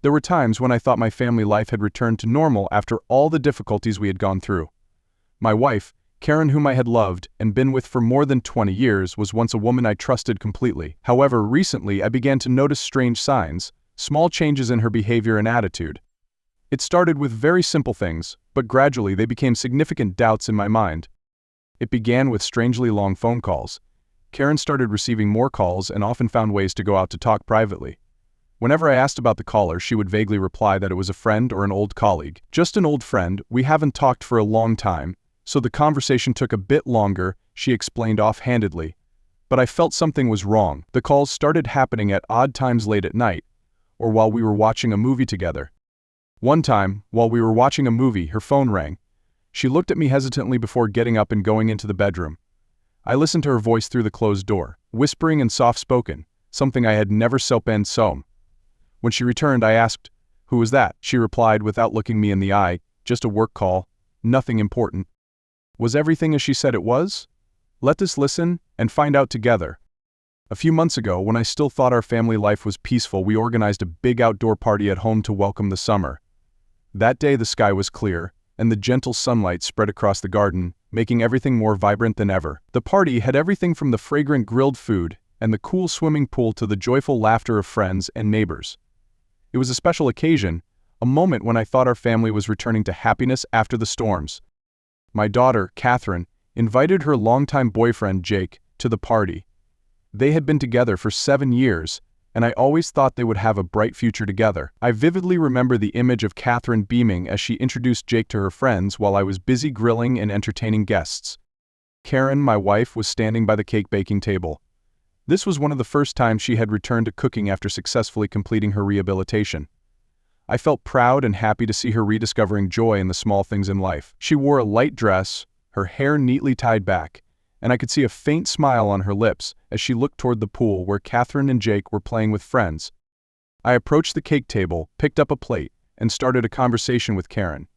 There were times when I thought my family life had returned to normal after all the difficulties we had gone through. My wife, Karen, whom I had loved and been with for more than 20 years, was once a woman I trusted completely. However, recently I began to notice strange signs, small changes in her behavior and attitude. It started with very simple things, but gradually they became significant doubts in my mind. It began with strangely long phone calls. Karen started receiving more calls and often found ways to go out to talk privately. Whenever I asked about the caller, she would vaguely reply that it was a friend or an old colleague. Just an old friend, we haven't talked for a long time, so the conversation took a bit longer, she explained offhandedly. But I felt something was wrong. The calls started happening at odd times late at night, or while we were watching a movie together. One time, while we were watching a movie, her phone rang. She looked at me hesitantly before getting up and going into the bedroom. I listened to her voice through the closed door, whispering and soft-spoken, something I had never spoken so. When she returned, I asked, "Who was that?" She replied without looking me in the eye, "Just a work call, nothing important." Was everything as she said it was? Let us listen and find out together. A few months ago, when I still thought our family life was peaceful, we organized a big outdoor party at home to welcome the summer. That day the sky was clear, and the gentle sunlight spread across the garden, making everything more vibrant than ever. The party had everything from the fragrant grilled food and the cool swimming pool to the joyful laughter of friends and neighbors. It was a special occasion, a moment when I thought our family was returning to happiness after the storms. My daughter, Catherine, invited her longtime boyfriend, Jake, to the party. They had been together for 7 years, and I always thought they would have a bright future together. I vividly remember the image of Catherine beaming as she introduced Jake to her friends while I was busy grilling and entertaining guests. Karen, my wife, was standing by the cake baking table. This was one of the first times she had returned to cooking after successfully completing her rehabilitation. I felt proud and happy to see her rediscovering joy in the small things in life. She wore a light dress, her hair neatly tied back, and I could see a faint smile on her lips as she looked toward the pool where Catherine and Jake were playing with friends. I approached the cake table, picked up a plate, and started a conversation with Karen.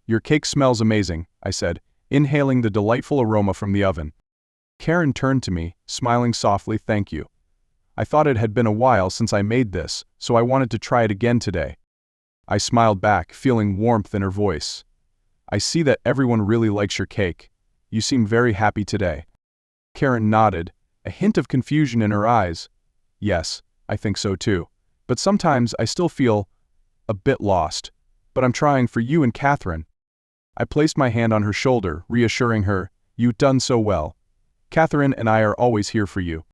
"Your cake smells amazing," I said, inhaling the delightful aroma from the oven. Karen turned to me, smiling softly. "Thank you. I thought it had been a while since I made this, so I wanted to try it again today." I smiled back, feeling warmth in her voice. "I see that everyone really likes your cake. You seem very happy today." Karen nodded, a hint of confusion in her eyes. "Yes, I think so too. But sometimes I still feel a bit lost. But I'm trying for you and Catherine." I placed my hand on her shoulder, reassuring her, "You've done so well. Catherine and I are always here for you."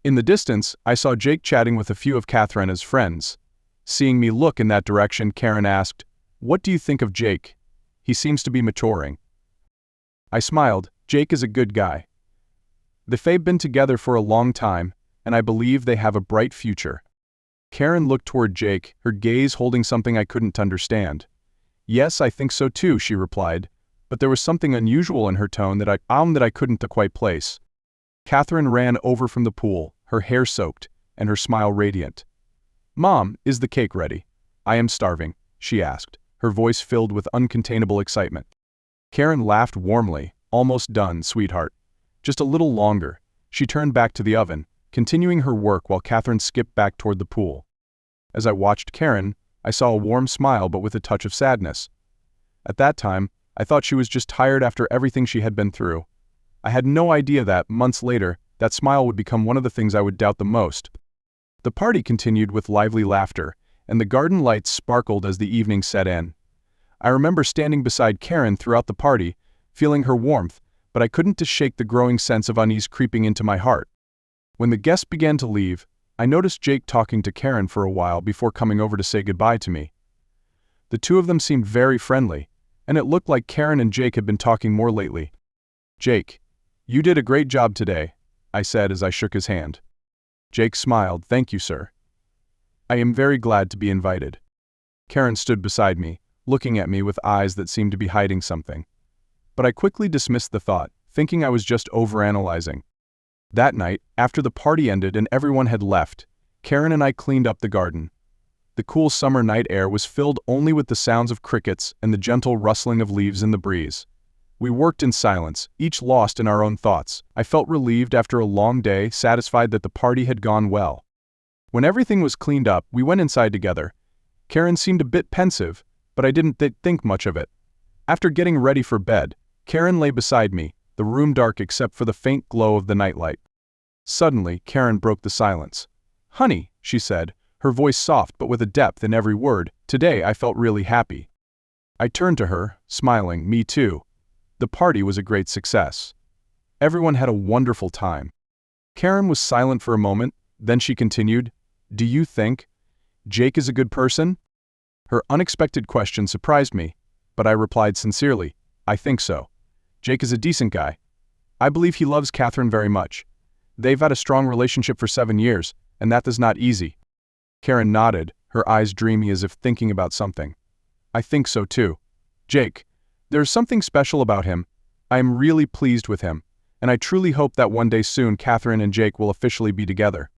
In the distance, I saw Jake chatting with a few of Catherine's friends. Seeing me look in that direction, Karen asked, "What do you think of Jake? He seems to be maturing." I smiled. Jake is a good guy. They've been together for a long time, and I believe they have a bright future. Karen looked toward Jake, her gaze holding something I couldn't understand. "Yes, I think so too," she replied, but there was something unusual in her tone that I couldn't quite place. Catherine ran over from the pool, her hair soaked, and her smile radiant. "Mom, is the cake ready? I am starving," she asked, her voice filled with uncontainable excitement. Karen laughed warmly. "Almost done, sweetheart. Just a little longer." She turned back to the oven, continuing her work while Catherine skipped back toward the pool. As I watched Karen, I saw a warm smile but with a touch of sadness. At that time, I thought she was just tired after everything she had been through. I had no idea that, months later, that smile would become one of the things I would doubt the most. The party continued with lively laughter, and the garden lights sparkled as the evening set in. I remember standing beside Karen throughout the party, feeling her warmth, but I couldn't shake the growing sense of unease creeping into my heart. When the guests began to leave, I noticed Jake talking to Karen for a while before coming over to say goodbye to me. The two of them seemed very friendly, and it looked like Karen and Jake had been talking more lately. "Jake, you did a great job today," I said as I shook his hand. Jake smiled. "Thank you, sir. I am very glad to be invited." Karen stood beside me, looking at me with eyes that seemed to be hiding something. But I quickly dismissed the thought, thinking I was just overanalyzing. That night, after the party ended and everyone had left, Karen and I cleaned up the garden. The cool summer night air was filled only with the sounds of crickets and the gentle rustling of leaves in the breeze. We worked in silence, each lost in our own thoughts. I felt relieved after a long day, satisfied that the party had gone well. When everything was cleaned up, we went inside together. Karen seemed a bit pensive, but I didn't think much of it. After getting ready for bed, Karen lay beside me, the room dark except for the faint glow of the nightlight. Suddenly, Karen broke the silence. "Honey," she said, her voice soft but with a depth in every word, "today I felt really happy." I turned to her, smiling, "Me too." The party was a great success. Everyone had a wonderful time. Karen was silent for a moment, then she continued, "Do you think Jake is a good person?" Her unexpected question surprised me, but I replied sincerely, "I think so. Jake is a decent guy. I believe he loves Catherine very much. They've had a strong relationship for 7 years, and that is not easy." Karen nodded, her eyes dreamy as if thinking about something. "I think so too. Jake, there's something special about him. I am really pleased with him, and I truly hope that one day soon Catherine and Jake will officially be together."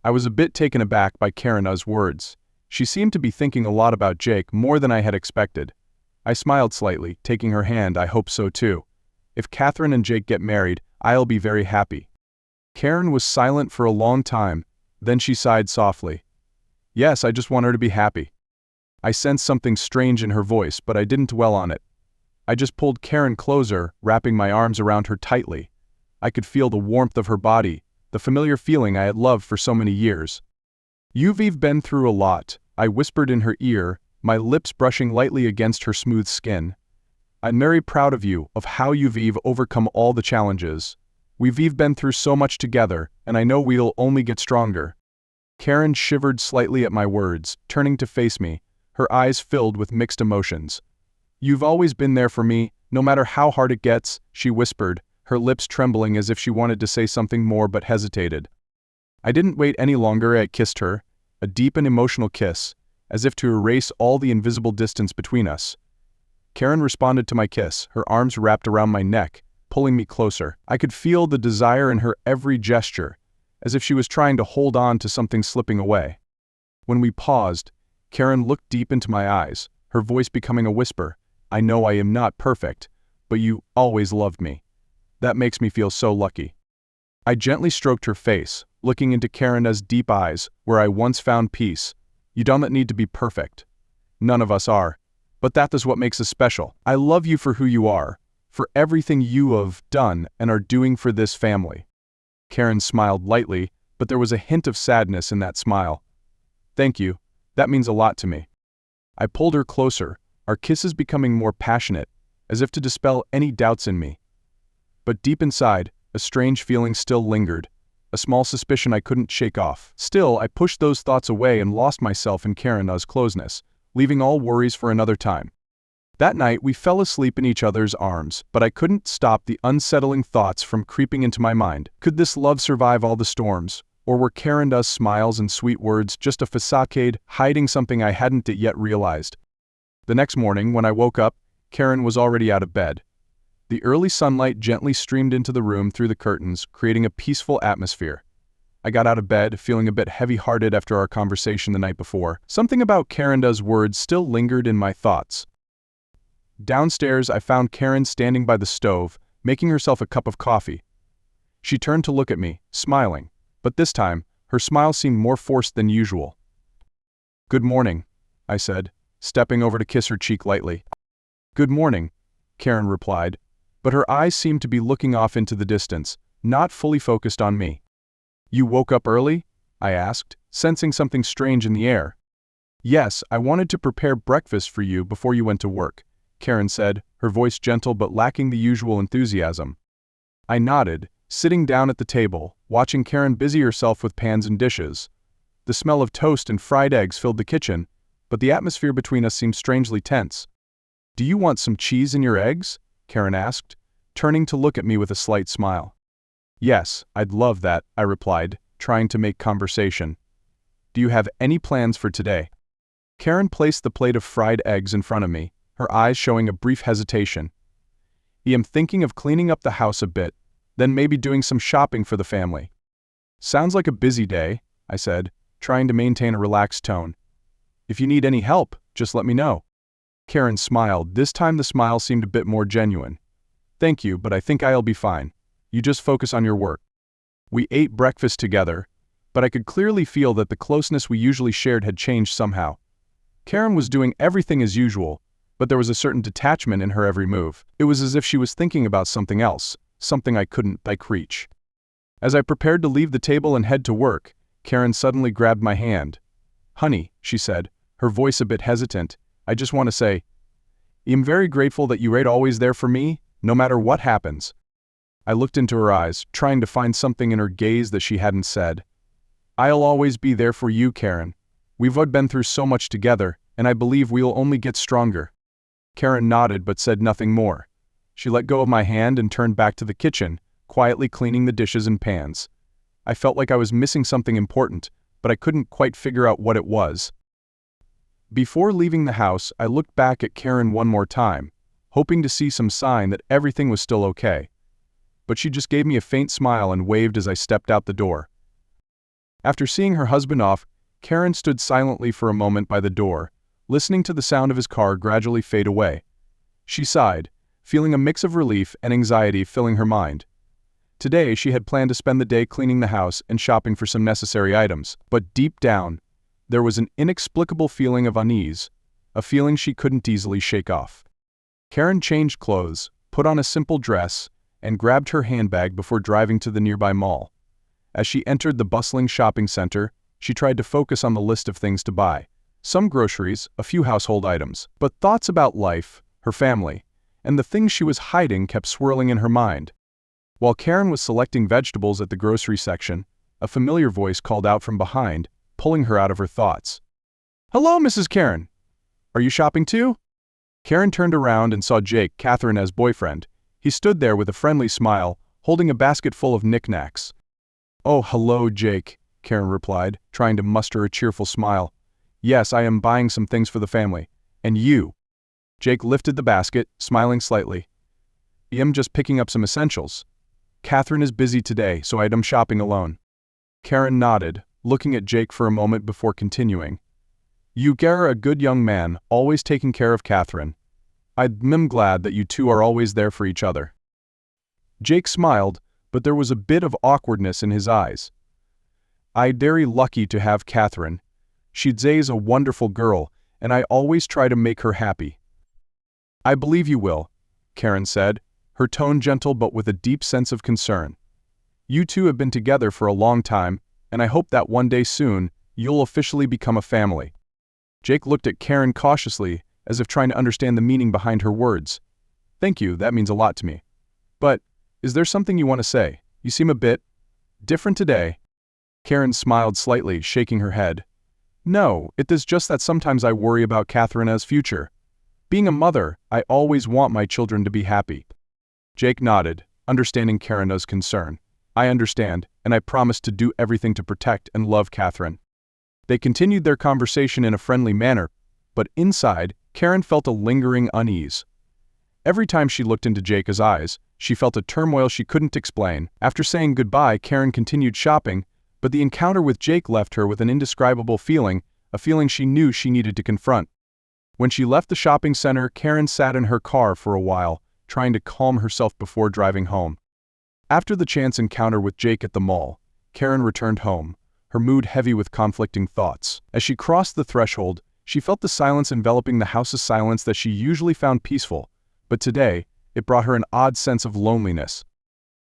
I was a bit taken aback by Karen's words. She seemed to be thinking a lot about Jake, more than I had expected. I smiled slightly, taking her hand. "I hope so too. If Catherine and Jake get married, I'll be very happy." Karen was silent for a long time, then she sighed softly. "Yes, I just want her to be happy." I sensed something strange in her voice, but I didn't dwell on it. I just pulled Karen closer, wrapping my arms around her tightly. I could feel the warmth of her body, the familiar feeling I had loved for so many years. "You've been through a lot," I whispered in her ear, my lips brushing lightly against her smooth skin. "I'm very proud of you, of how you've overcome all the challenges. We've been through so much together, and I know we'll only get stronger." Karen shivered slightly at my words, turning to face me, her eyes filled with mixed emotions. "You've always been there for me, no matter how hard it gets," she whispered, her lips trembling as if she wanted to say something more but hesitated. I didn't wait any longer. I kissed her, a deep and emotional kiss, as if to erase all the invisible distance between us. Karen responded to my kiss, her arms wrapped around my neck, pulling me closer. I could feel the desire in her every gesture, as if she was trying to hold on to something slipping away. When we paused, Karen looked deep into my eyes, her voice becoming a whisper. "I know I am not perfect, but you always loved me. That makes me feel so lucky." I gently stroked her face, looking into Karen's deep eyes, where I once found peace. "You don't need to be perfect. None of us are. But that is what makes us special. I love you for who you are, for everything you have done and are doing for this family." Karen smiled lightly, but there was a hint of sadness in that smile. "Thank you. That means a lot to me." I pulled her closer, our kisses becoming more passionate, as if to dispel any doubts in me. But deep inside, a strange feeling still lingered, a small suspicion I couldn't shake off. Still, I pushed those thoughts away and lost myself in Karen's closeness, leaving all worries for another time. That night, we fell asleep in each other's arms, but I couldn't stop the unsettling thoughts from creeping into my mind. Could this love survive all the storms? Or were Karen's smiles and sweet words just a facade, hiding something I hadn't yet realized? The next morning, when I woke up, Karen was already out of bed. The early sunlight gently streamed into the room through the curtains, creating a peaceful atmosphere. I got out of bed, feeling a bit heavy-hearted after our conversation the night before. Something about Karen's words still lingered in my thoughts. Downstairs, I found Karen standing by the stove, making herself a cup of coffee. She turned to look at me, smiling, but this time, her smile seemed more forced than usual. "Good morning," I said, stepping over to kiss her cheek lightly. "Good morning," Karen replied, but her eyes seemed to be looking off into the distance, not fully focused on me. "You woke up early?" I asked, sensing something strange in the air. "Yes, I wanted to prepare breakfast for you before you went to work," Karen said, her voice gentle but lacking the usual enthusiasm. I nodded, sitting down at the table, watching Karen busy herself with pans and dishes. The smell of toast and fried eggs filled the kitchen, but the atmosphere between us seemed strangely tense. "Do you want some cheese in your eggs?" Karen asked, turning to look at me with a slight smile. "Yes, I'd love that," I replied, trying to make conversation. "Do you have any plans for today?" Karen placed the plate of fried eggs in front of me, her eyes showing a brief hesitation. "I am thinking of cleaning up the house a bit, then maybe doing some shopping for the family." "Sounds like a busy day," I said, trying to maintain a relaxed tone. "If you need any help, just let me know." Karen smiled. This time the smile seemed a bit more genuine. "Thank you, but I think I'll be fine. You just focus on your work." We ate breakfast together, but I could clearly feel that the closeness we usually shared had changed somehow. Karen was doing everything as usual, but there was a certain detachment in her every move. It was as if she was thinking about something else, something I couldn't reach. As I prepared to leave the table and head to work, Karen suddenly grabbed my hand. "Honey," she said, her voice a bit hesitant, "I just want to say, I'm very grateful that you're always there for me, no matter what happens." I looked into her eyes, trying to find something in her gaze that she hadn't said. "I'll always be there for you, Karen. We've been through so much together, and I believe we'll only get stronger." Karen nodded but said nothing more. She let go of my hand and turned back to the kitchen, quietly cleaning the dishes and pans. I felt like I was missing something important, but I couldn't quite figure out what it was. Before leaving the house, I looked back at Karen one more time, hoping to see some sign that everything was still okay. But she just gave me a faint smile and waved as I stepped out the door. After seeing her husband off, Karen stood silently for a moment by the door, listening to the sound of his car gradually fade away. She sighed, feeling a mix of relief and anxiety filling her mind. Today she had planned to spend the day cleaning the house and shopping for some necessary items, but deep down, there was an inexplicable feeling of unease, a feeling she couldn't easily shake off. Karen changed clothes, put on a simple dress, and grabbed her handbag before driving to the nearby mall. As she entered the bustling shopping center, she tried to focus on the list of things to buy. Some groceries, a few household items, but thoughts about life, her family, and the things she was hiding kept swirling in her mind. While Karen was selecting vegetables at the grocery section, a familiar voice called out from behind, pulling her out of her thoughts. "Hello, Mrs. Karen. Are you shopping too?" Karen turned around and saw Jake, Catherine's boyfriend. He stood there with a friendly smile, holding a basket full of knickknacks. "Oh, hello, Jake," Karen replied, trying to muster a cheerful smile. "Yes, I am buying some things for the family. And you?" Jake lifted the basket, smiling slightly. "I'm just picking up some essentials. Catherine is busy today, so I'm shopping alone." Karen nodded, looking at Jake for a moment before continuing. "You are a good young man, always taking care of Catherine. I'm glad that you two are always there for each other." Jake smiled, but there was a bit of awkwardness in his eyes. "I'm very lucky to have Catherine. She's a wonderful girl, and I always try to make her happy." "I believe you will," Karen said, her tone gentle but with a deep sense of concern. "You two have been together for a long time, and I hope that one day soon, you'll officially become a family." Jake looked at Karen cautiously, as if trying to understand the meaning behind her words. "Thank you, that means a lot to me. But, is there something you want to say? You seem a bit different today." Karen smiled slightly, shaking her head. "No, it is just that sometimes I worry about Catherine's future. Being a mother, I always want my children to be happy." Jake nodded, understanding Karen's concern. "I understand, and I promise to do everything to protect and love Catherine." They continued their conversation in a friendly manner, but inside, Karen felt a lingering unease. Every time she looked into Jake's eyes, she felt a turmoil she couldn't explain. After saying goodbye, Karen continued shopping, but the encounter with Jake left her with an indescribable feeling, a feeling she knew she needed to confront. When she left the shopping center, Karen sat in her car for a while, trying to calm herself before driving home. After the chance encounter with Jake at the mall, Karen returned home, her mood heavy with conflicting thoughts. As she crossed the threshold, she felt the silence enveloping the house, a silence that she usually found peaceful, but today, it brought her an odd sense of loneliness.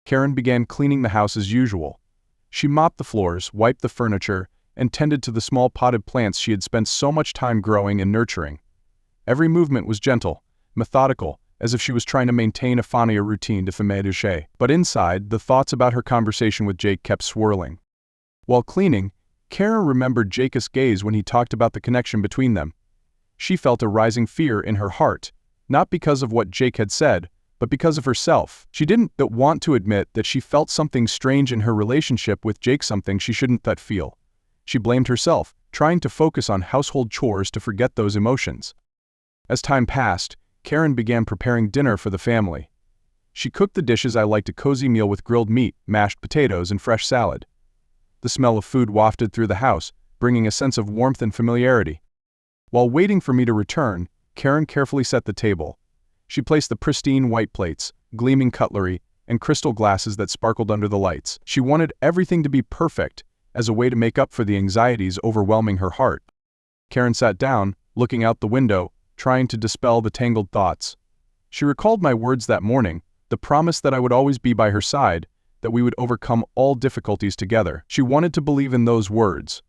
Karen began cleaning the house as usual. She mopped the floors, wiped the furniture, and tended to the small potted plants she had spent so much time growing and nurturing. Every movement was gentle, methodical, as if she was trying to maintain a funny routine de femme de chez. But inside, the thoughts about her conversation with Jake kept swirling. While cleaning, Karen remembered Jake's gaze when he talked about the connection between them. She felt a rising fear in her heart, not because of what Jake had said, but because of herself. She didn't want to admit that she felt something strange in her relationship with Jake, something she shouldn't feel. She blamed herself, trying to focus on household chores to forget those emotions. As time passed, Karen began preparing dinner for the family. She cooked the dishes I liked, a cozy meal with grilled meat, mashed potatoes, and fresh salad. The smell of food wafted through the house, bringing a sense of warmth and familiarity. While waiting for me to return, Karen carefully set the table. She placed the pristine white plates, gleaming cutlery, and crystal glasses that sparkled under the lights. She wanted everything to be perfect, as a way to make up for the anxieties overwhelming her heart. Karen sat down, looking out the window, trying to dispel the tangled thoughts. She recalled my words that morning, the promise that I would always be by her side, that we would overcome all difficulties together. She wanted to believe in those words,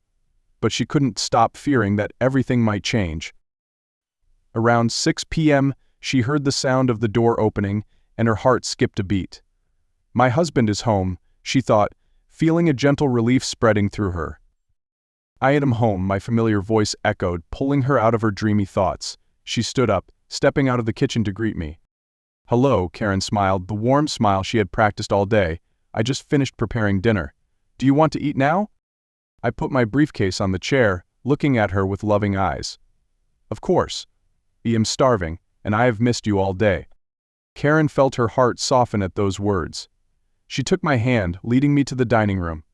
but she couldn't stop fearing that everything might change. Around 6 p.m., she heard the sound of the door opening, and her heart skipped a beat. My husband is home, she thought, feeling a gentle relief spreading through her. I am home, my familiar voice echoed, pulling her out of her dreamy thoughts. She stood up, stepping out of the kitchen to greet me. Hello, Karen smiled, the warm smile she had practiced all day. I just finished preparing dinner. Do you want to eat now? I put my briefcase on the chair, looking at her with loving eyes. Of course. I am starving, and I have missed you all day. Karen felt her heart soften at those words. She took my hand, leading me to the dining room.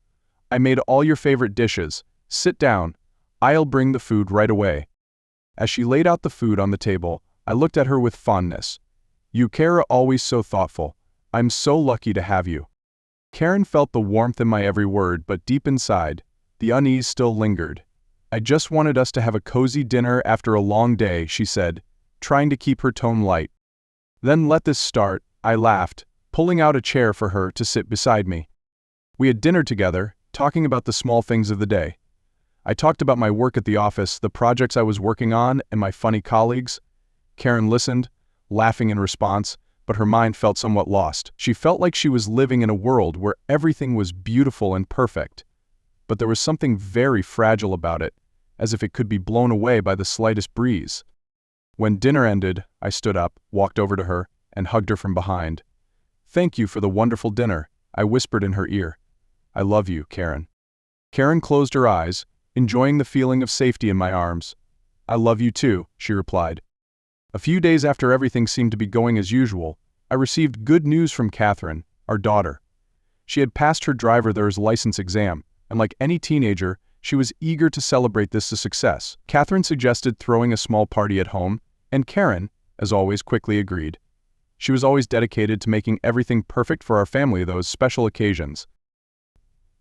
I made all your favorite dishes. Sit down. I'll bring the food right away. As she laid out the food on the table, I looked at her with fondness. You, Kara, always so thoughtful. I'm so lucky to have you. Karen felt the warmth in my every word, but deep inside, the unease still lingered. I just wanted us to have a cozy dinner after a long day, she said, trying to keep her tone light. Then let this start, I laughed, pulling out a chair for her to sit beside me. We had dinner together, talking about the small things of the day. I talked about my work at the office, the projects I was working on, and my funny colleagues. Karen listened, laughing in response, but her mind felt somewhat lost. She felt like she was living in a world where everything was beautiful and perfect. But there was something very fragile about it, as if it could be blown away by the slightest breeze. When dinner ended, I stood up, walked over to her, and hugged her from behind. Thank you for the wonderful dinner, I whispered in her ear. I love you, Karen. Karen closed her eyes, enjoying the feeling of safety in my arms. I love you too, she replied. A few days after everything seemed to be going as usual, I received good news from Catherine, our daughter. She had passed her driver's license exam, and like any teenager, she was eager to celebrate this a success. Catherine suggested throwing a small party at home, and Karen, as always, quickly agreed. She was always dedicated to making everything perfect for our family those special occasions.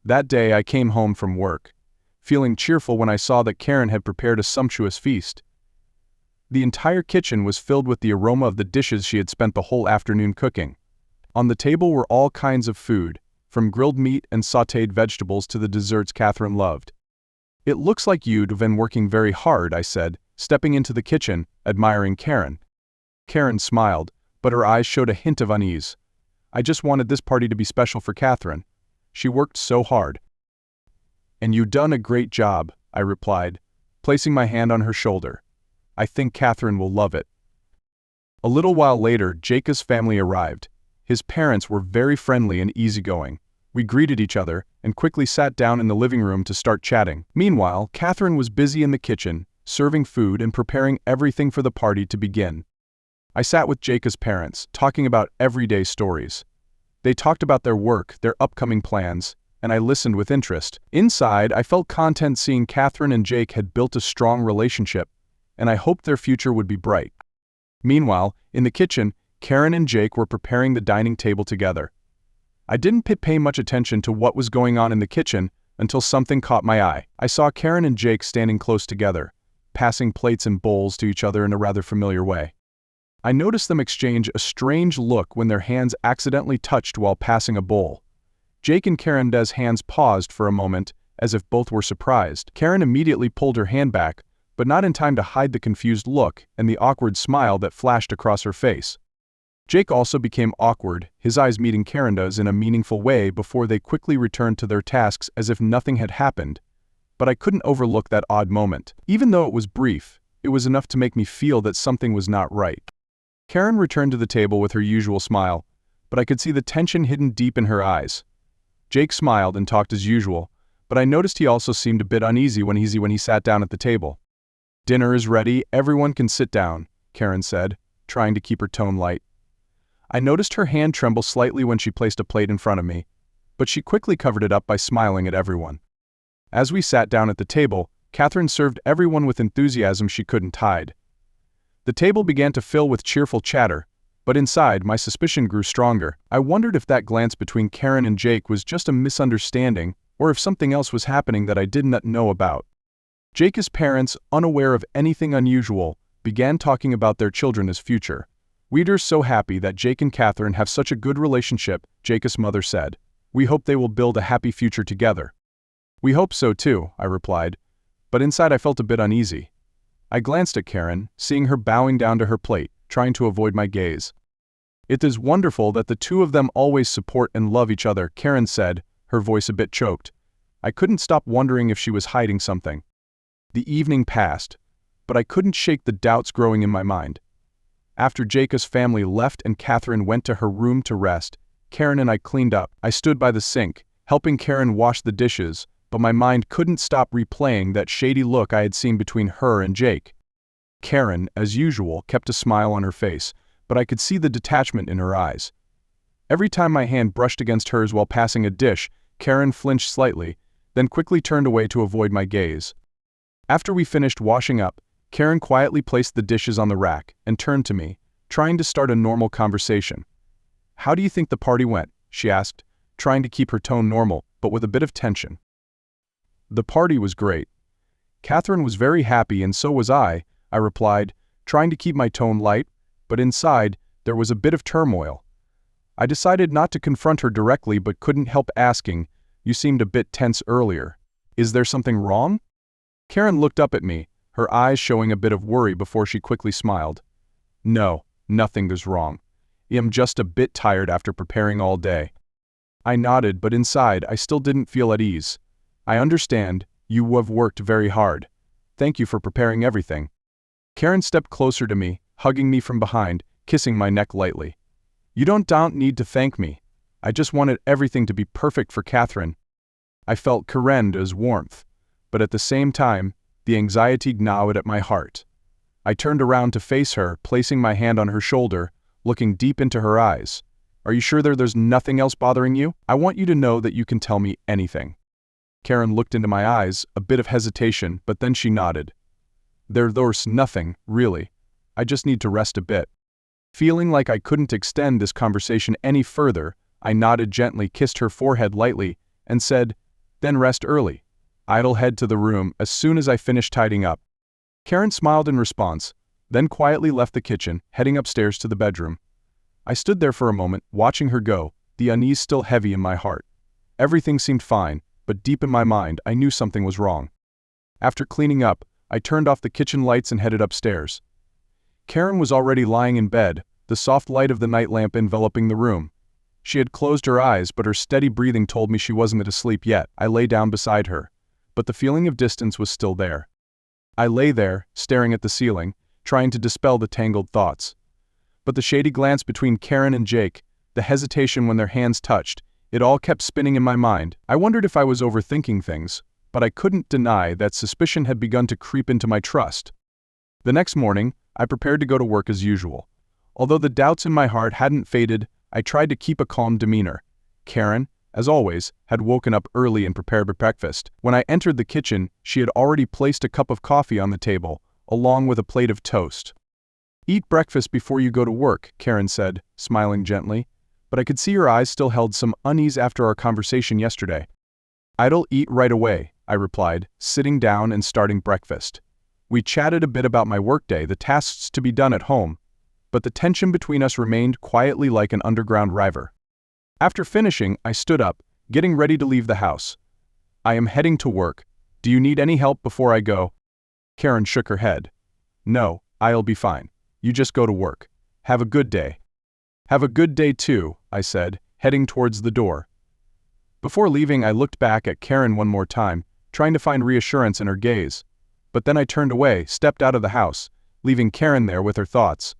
That day I came home from work, feeling cheerful when I saw that Karen had prepared a sumptuous feast. The entire kitchen was filled with the aroma of the dishes she had spent the whole afternoon cooking. On the table were all kinds of food, from grilled meat and sautéed vegetables to the desserts Catherine loved. It looks like you'd been working very hard, I said, stepping into the kitchen, admiring Karen. Karen smiled, but her eyes showed a hint of unease. I just wanted this party to be special for Catherine. She worked so hard. And you done a great job, I replied, placing my hand on her shoulder. I think Catherine will love it. A little while later, Jake's family arrived. His parents were very friendly and easygoing. We greeted each other and quickly sat down in the living room to start chatting. Meanwhile, Catherine was busy in the kitchen, serving food and preparing everything for the party to begin. I sat with Jake's parents, talking about everyday stories. They talked about their work, their upcoming plans, and I listened with interest. Inside, I felt content seeing Catherine and Jake had built a strong relationship, and I hoped their future would be bright. Meanwhile, in the kitchen, Karen and Jake were preparing the dining table together. I didn't pay much attention to what was going on in the kitchen until something caught my eye. I saw Karen and Jake standing close together, passing plates and bowls to each other in a rather familiar way. I noticed them exchange a strange look when their hands accidentally touched while passing a bowl. Jake and Karen's hands paused for a moment, as if both were surprised. Karen immediately pulled her hand back, but not in time to hide the confused look and the awkward smile that flashed across her face. Jake also became awkward, his eyes meeting Karen's in a meaningful way before they quickly returned to their tasks as if nothing had happened. But I couldn't overlook that odd moment. Even though it was brief, it was enough to make me feel that something was not right. Karen returned to the table with her usual smile, but I could see the tension hidden deep in her eyes. Jake smiled and talked as usual, but I noticed he also seemed a bit uneasy when he sat down at the table. Dinner is ready, everyone can sit down, Karen said, trying to keep her tone light. I noticed her hand tremble slightly when she placed a plate in front of me, but she quickly covered it up by smiling at everyone. As we sat down at the table, Catherine served everyone with enthusiasm she couldn't hide. The table began to fill with cheerful chatter, but inside my suspicion grew stronger. I wondered if that glance between Karen and Jake was just a misunderstanding, or if something else was happening that I did not know about. Jake's parents, unaware of anything unusual, began talking about their children's future. "We're so happy that Jake and Catherine have such a good relationship," Jake's mother said. "We hope they will build a happy future together." "We hope so too," I replied, but inside I felt a bit uneasy. I glanced at Karen, seeing her bowing down to her plate, trying to avoid my gaze. "It is wonderful that the two of them always support and love each other," Karen said, her voice a bit choked. I couldn't stop wondering if she was hiding something. The evening passed, but I couldn't shake the doubts growing in my mind. After Jake's family left and Catherine went to her room to rest, Karen and I cleaned up. I stood by the sink, helping Karen wash the dishes, but my mind couldn't stop replaying that shady look I had seen between her and Jake. Karen, as usual, kept a smile on her face, but I could see the detachment in her eyes. Every time my hand brushed against hers while passing a dish, Karen flinched slightly, then quickly turned away to avoid my gaze. After we finished washing up, Karen quietly placed the dishes on the rack and turned to me, trying to start a normal conversation. "How do you think the party went?" she asked, trying to keep her tone normal, but with a bit of tension. "The party was great. Catherine was very happy and so was I replied, trying to keep my tone light, but inside, there was a bit of turmoil. I decided not to confront her directly but couldn't help asking, "You seemed a bit tense earlier. Is there something wrong?" Karen looked up at me, her eyes showing a bit of worry before she quickly smiled. "No, nothing is wrong. I'm just a bit tired after preparing all day." I nodded, but inside I still didn't feel at ease. "I understand, you have worked very hard. Thank you for preparing everything." Karen stepped closer to me, hugging me from behind, kissing my neck lightly. "You don't need to thank me. I just wanted everything to be perfect for Catherine." I felt Karen's warmth, but at the same time, the anxiety gnawed at my heart. I turned around to face her, placing my hand on her shoulder, looking deep into her eyes. "Are you sure there's nothing else bothering you? I want you to know that you can tell me anything." Karen looked into my eyes, a bit of hesitation, but then she nodded. There's nothing, really. I just need to rest a bit." Feeling like I couldn't extend this conversation any further, I nodded gently, kissed her forehead lightly, and said, "Then rest early. I'll head to the room as soon as I finish tidying up." Karen smiled in response, then quietly left the kitchen, heading upstairs to the bedroom. I stood there for a moment, watching her go, the unease still heavy in my heart. Everything seemed fine, but deep in my mind I knew something was wrong. After cleaning up, I turned off the kitchen lights and headed upstairs. Karen was already lying in bed, the soft light of the night lamp enveloping the room. She had closed her eyes, but her steady breathing told me she wasn't asleep yet. I lay down beside her, but the feeling of distance was still there. I lay there, staring at the ceiling, trying to dispel the tangled thoughts. But the shady glance between Karen and Jake, the hesitation when their hands touched, it all kept spinning in my mind. I wondered if I was overthinking things, but I couldn't deny that suspicion had begun to creep into my trust. The next morning, I prepared to go to work as usual. Although the doubts in my heart hadn't faded, I tried to keep a calm demeanor. Karen, as always, had woken up early and prepared breakfast. When I entered the kitchen, she had already placed a cup of coffee on the table, along with a plate of toast. "Eat breakfast before you go to work," Karen said, smiling gently, but I could see her eyes still held some unease after our conversation yesterday. "I'll eat right away," I replied, sitting down and starting breakfast. We chatted a bit about my workday, the tasks to be done at home, but the tension between us remained quietly like an underground river. After finishing, I stood up, getting ready to leave the house. "I am heading to work. Do you need any help before I go?" Karen shook her head. "No, I'll be fine. You just go to work. Have a good day." "Have a good day too," I said, heading towards the door. Before leaving, I looked back at Karen one more time, trying to find reassurance in her gaze. But then I turned away, stepped out of the house, leaving Karen there with her thoughts.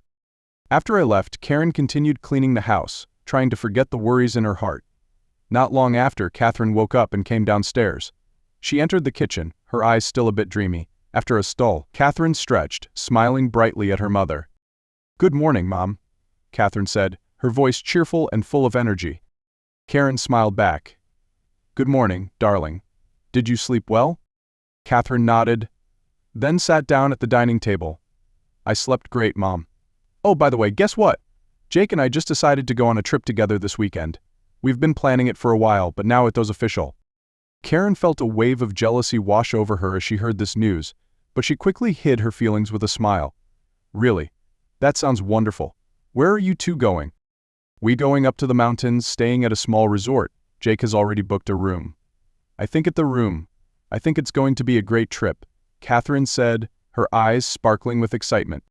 After I left, Karen continued cleaning the house, trying to forget the worries in her heart. Not long after, Catherine woke up and came downstairs. She entered the kitchen, her eyes still a bit dreamy. After a stall, Catherine stretched, smiling brightly at her mother. "Good morning, Mom," Catherine said, her voice cheerful and full of energy. Karen smiled back. "Good morning, darling. Did you sleep well?" Catherine nodded, then sat down at the dining table. "I slept great, Mom. Oh, by the way, guess what? Jake and I just decided to go on a trip together this weekend. We've been planning it for a while, but now it was official." Karen felt a wave of jealousy wash over her as she heard this news, but she quickly hid her feelings with a smile. Really? That sounds wonderful. Where are you two going? We going up to the mountains, staying at a small resort. Jake has already booked a room. I think it's going to be a great trip, Catherine said, her eyes sparkling with excitement.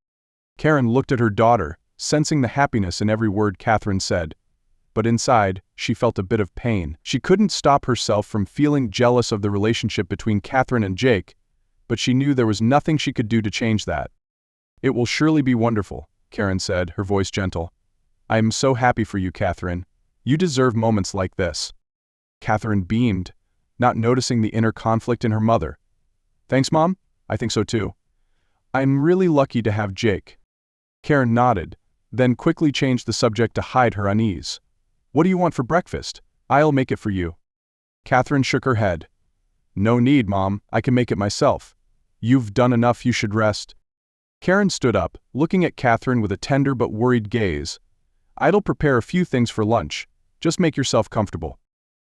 Karen looked at her daughter, sensing the happiness in every word Catherine said. But inside, she felt a bit of pain. She couldn't stop herself from feeling jealous of the relationship between Catherine and Jake, but she knew there was nothing she could do to change that. It will surely be wonderful, Karen said, her voice gentle. I am so happy for you, Catherine. You deserve moments like this. Catherine beamed, not noticing the inner conflict in her mother. Thanks, Mom. I think so too. I'm really lucky to have Jake. Karen nodded, then quickly changed the subject to hide her unease. What do you want for breakfast? I'll make it for you. Catherine shook her head. No need, Mom. I can make it myself. You've done enough, you should rest. Karen stood up, looking at Catherine with a tender but worried gaze. I'll prepare a few things for lunch. Just make yourself comfortable.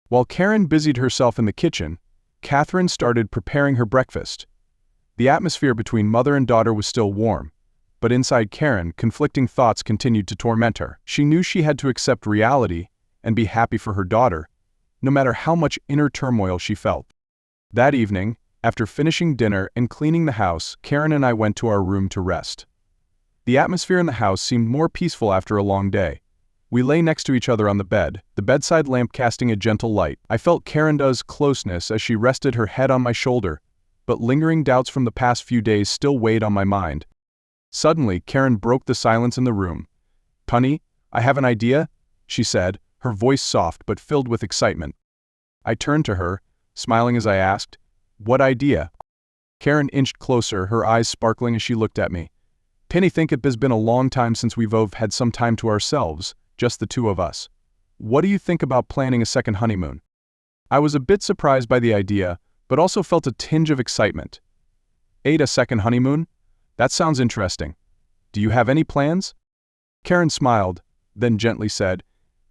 While Karen busied herself in the kitchen, Catherine started preparing her breakfast. The atmosphere between mother and daughter was still warm, but inside Karen, conflicting thoughts continued to torment her. She knew she had to accept reality and be happy for her daughter, no matter how much inner turmoil she felt. That evening, after finishing dinner and cleaning the house, Karen and I went to our room to rest. The atmosphere in the house seemed more peaceful after a long day. We lay next to each other on the bed, the bedside lamp casting a gentle light. I felt Karen's closeness as she rested her head on my shoulder, but lingering doubts from the past few days still weighed on my mind. Suddenly, Karen broke the silence in the room. Honey, I have an idea, she said, her voice soft but filled with excitement. I turned to her, smiling as I asked, What idea? Karen inched closer, her eyes sparkling as she looked at me. Penny, think it has been a long time since we've had some time to ourselves, just the two of us. What do you think about planning a second honeymoon? I was a bit surprised by the idea, but also felt a tinge of excitement. A second honeymoon? That sounds interesting. Do you have any plans? Karen smiled, then gently said,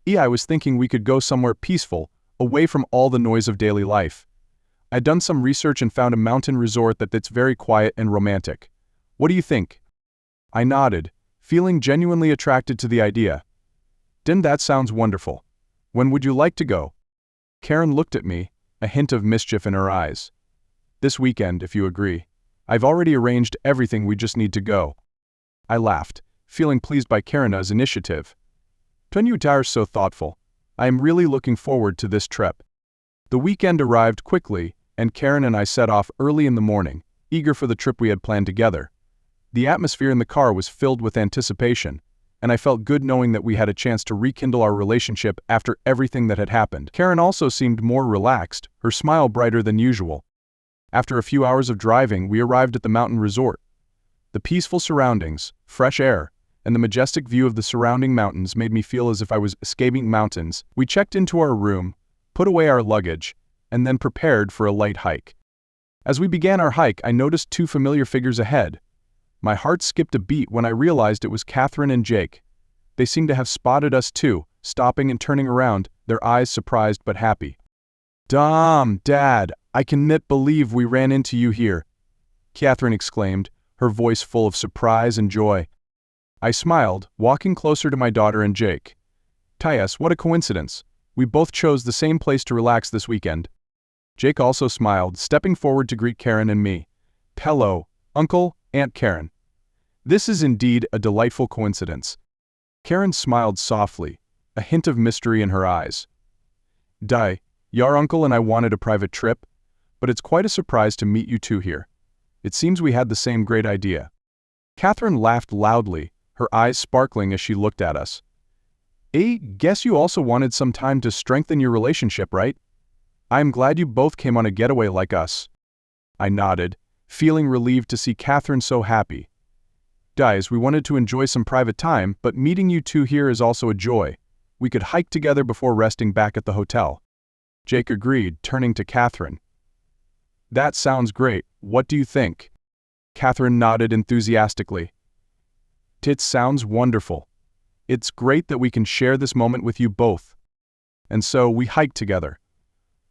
I was thinking we could go somewhere peaceful, away from all the noise of daily life. I'd done some research and found a mountain resort that's very quiet and romantic. What do you think? I nodded, feeling genuinely attracted to the idea. Didn't that sound wonderful? When would you like to go? Karen looked at me, a hint of mischief in her eyes. This weekend, if you agree. I've already arranged everything, we just need to go. I laughed, feeling pleased by Karen's initiative. You are so thoughtful. I am really looking forward to this trip. The weekend arrived quickly, and Karen and I set off early in the morning, eager for the trip we had planned together. The atmosphere in the car was filled with anticipation, and I felt good knowing that we had a chance to rekindle our relationship after everything that had happened. Karen also seemed more relaxed, her smile brighter than usual. After a few hours of driving, we arrived at the mountain resort. The peaceful surroundings, fresh air, and the majestic view of the surrounding mountains made me feel as if I was escaping mountains. We checked into our room, put away our luggage, and then prepared for a light hike. As we began our hike, I noticed two familiar figures ahead. My heart skipped a beat when I realized it was Catherine and Jake. They seemed to have spotted us too, stopping and turning around, their eyes surprised but happy. Dad, I cannot believe we ran into you here, Catherine exclaimed, her voice full of surprise and joy. I smiled, walking closer to my daughter and Jake. Tyus, what a coincidence. We both chose the same place to relax this weekend. Jake also smiled, stepping forward to greet Karen and me. Hello, Uncle, Aunt Karen. This is indeed a delightful coincidence. Karen smiled softly, a hint of mystery in her eyes. Your uncle and I wanted a private trip, but it's quite a surprise to meet you two here. It seems we had the same great idea. Catherine laughed loudly, her eyes sparkling as she looked at us. Guess you also wanted some time to strengthen your relationship, right? I'm glad you both came on a getaway like us. I nodded, feeling relieved to see Catherine so happy. We wanted to enjoy some private time, but meeting you two here is also a joy. We could hike together before resting back at the hotel. Jake agreed, turning to Catherine. That sounds great. What do you think? Catherine nodded enthusiastically. It sounds wonderful. It's great that we can share this moment with you both. And so we hiked together.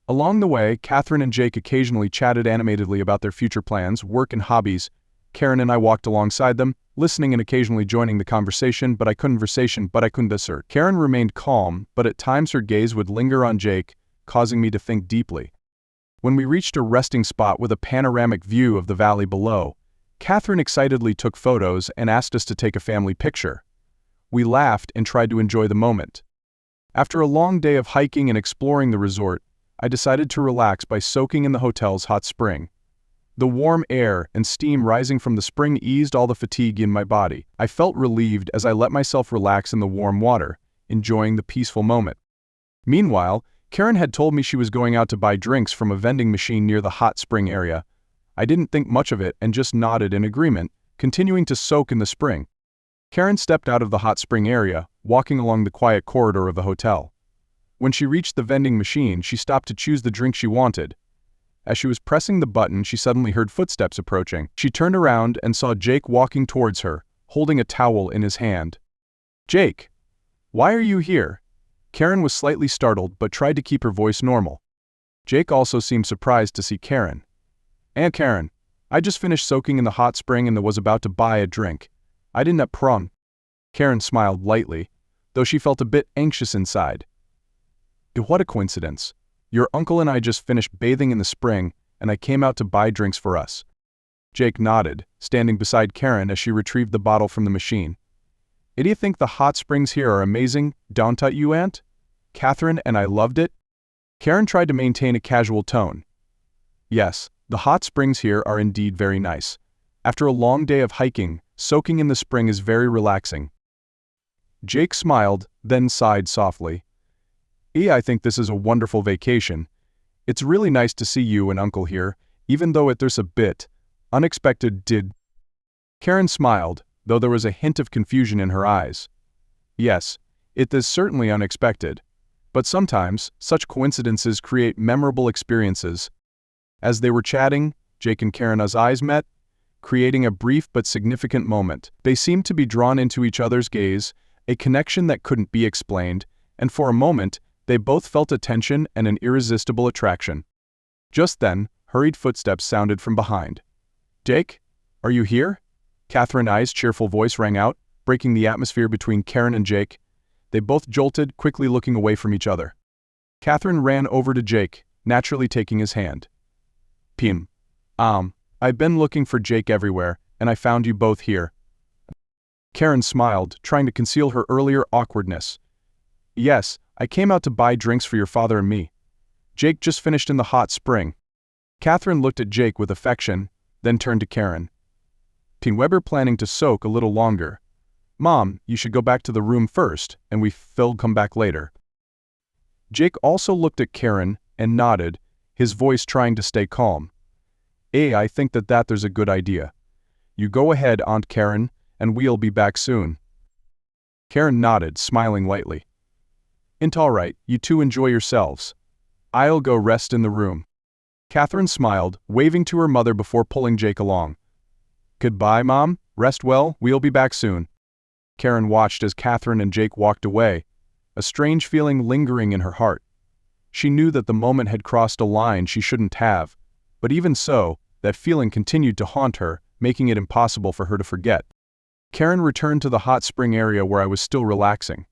Along the way, Catherine and Jake occasionally chatted animatedly about their future plans, work and hobbies. Karen and I walked alongside them, listening and occasionally joining the conversation, but I couldn't assert. Karen remained calm, but at times her gaze would linger on Jake, causing me to think deeply. When we reached a resting spot with a panoramic view of the valley below, Catherine excitedly took photos and asked us to take a family picture. We laughed and tried to enjoy the moment. After a long day of hiking and exploring the resort, I decided to relax by soaking in the hotel's hot spring. The warm air and steam rising from the spring eased all the fatigue in my body. I felt relieved as I let myself relax in the warm water, enjoying the peaceful moment. Meanwhile, Karen had told me she was going out to buy drinks from a vending machine near the hot spring area. I didn't think much of it and just nodded in agreement, continuing to soak in the spring. Karen stepped out of the hot spring area, walking along the quiet corridor of the hotel. When she reached the vending machine, she stopped to choose the drink she wanted. As she was pressing the button, she suddenly heard footsteps approaching. She turned around and saw Jake walking towards her, holding a towel in his hand. "Jake, why are you here?" Karen was slightly startled but tried to keep her voice normal. Jake also seemed surprised to see Karen. "Aunt Karen, I just finished soaking in the hot spring and was about to buy a drink. I didn't have prom." Karen smiled lightly, though she felt a bit anxious inside. "What a coincidence. Your uncle and I just finished bathing in the spring, and I came out to buy drinks for us." Jake nodded, standing beside Karen as she retrieved the bottle from the machine. "Do you think the hot springs here are amazing, don't you, Aunt? Catherine and I loved it." Karen tried to maintain a casual tone. "Yes, the hot springs here are indeed very nice. After a long day of hiking, soaking in the spring is very relaxing." Jake smiled, then sighed softly. "I think this is a wonderful vacation. It's really nice to see you and Uncle here, even though there's a bit unexpected did." Karen smiled, though there was a hint of confusion in her eyes. "Yes, it is certainly unexpected. But sometimes, such coincidences create memorable experiences." As they were chatting, Jake and Karen's eyes met, creating a brief but significant moment. They seemed to be drawn into each other's gaze, a connection that couldn't be explained, and for a moment, they both felt a tension and an irresistible attraction. Just then, hurried footsteps sounded from behind. "Jake, are you here?" Catherine's cheerful voice rang out, breaking the atmosphere between Karen and Jake. They both jolted, quickly looking away from each other. Catherine ran over to Jake, naturally taking his hand. "Pim. I've been looking for Jake everywhere, and I found you both here." Karen smiled, trying to conceal her earlier awkwardness. "Yes, I came out to buy drinks for your father and me. Jake just finished in the hot spring." Catherine looked at Jake with affection, then turned to Karen. "Pim, Weber planning to soak a little longer. Mom, you should go back to the room first, and we'll come back later." Jake also looked at Karen and nodded, his voice trying to stay calm. I think there's a good idea. You go ahead, Aunt Karen, and we'll be back soon." Karen nodded, smiling lightly. "It's all right, you two enjoy yourselves. I'll go rest in the room." Catherine smiled, waving to her mother before pulling Jake along. "Goodbye, Mom, rest well, we'll be back soon." Karen watched as Catherine and Jake walked away, a strange feeling lingering in her heart. She knew that the moment had crossed a line she shouldn't have, but even so, that feeling continued to haunt her, making it impossible for her to forget. Karen returned to the hot spring area where I was still relaxing.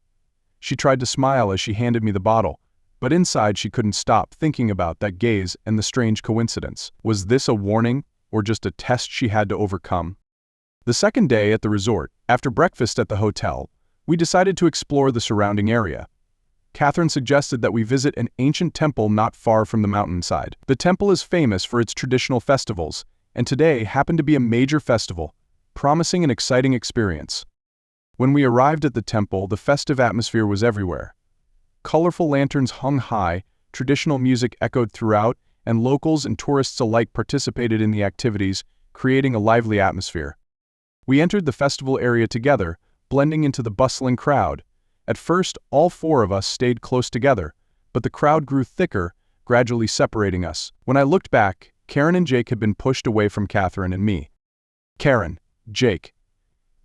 She tried to smile as she handed me the bottle, but inside she couldn't stop thinking about that gaze and the strange coincidence. Was this a warning, or just a test she had to overcome? The second day at the resort, after breakfast at the hotel, we decided to explore the surrounding area. Catherine suggested that we visit an ancient temple not far from the mountainside. The temple is famous for its traditional festivals, and today happened to be a major festival, promising an exciting experience. When we arrived at the temple, the festive atmosphere was everywhere. Colorful lanterns hung high, traditional music echoed throughout, and locals and tourists alike participated in the activities, creating a lively atmosphere. We entered the festival area together, blending into the bustling crowd. At first, all four of us stayed close together, but the crowd grew thicker, gradually separating us. When I looked back, Karen and Jake had been pushed away from Catherine and me. "Karen, Jake."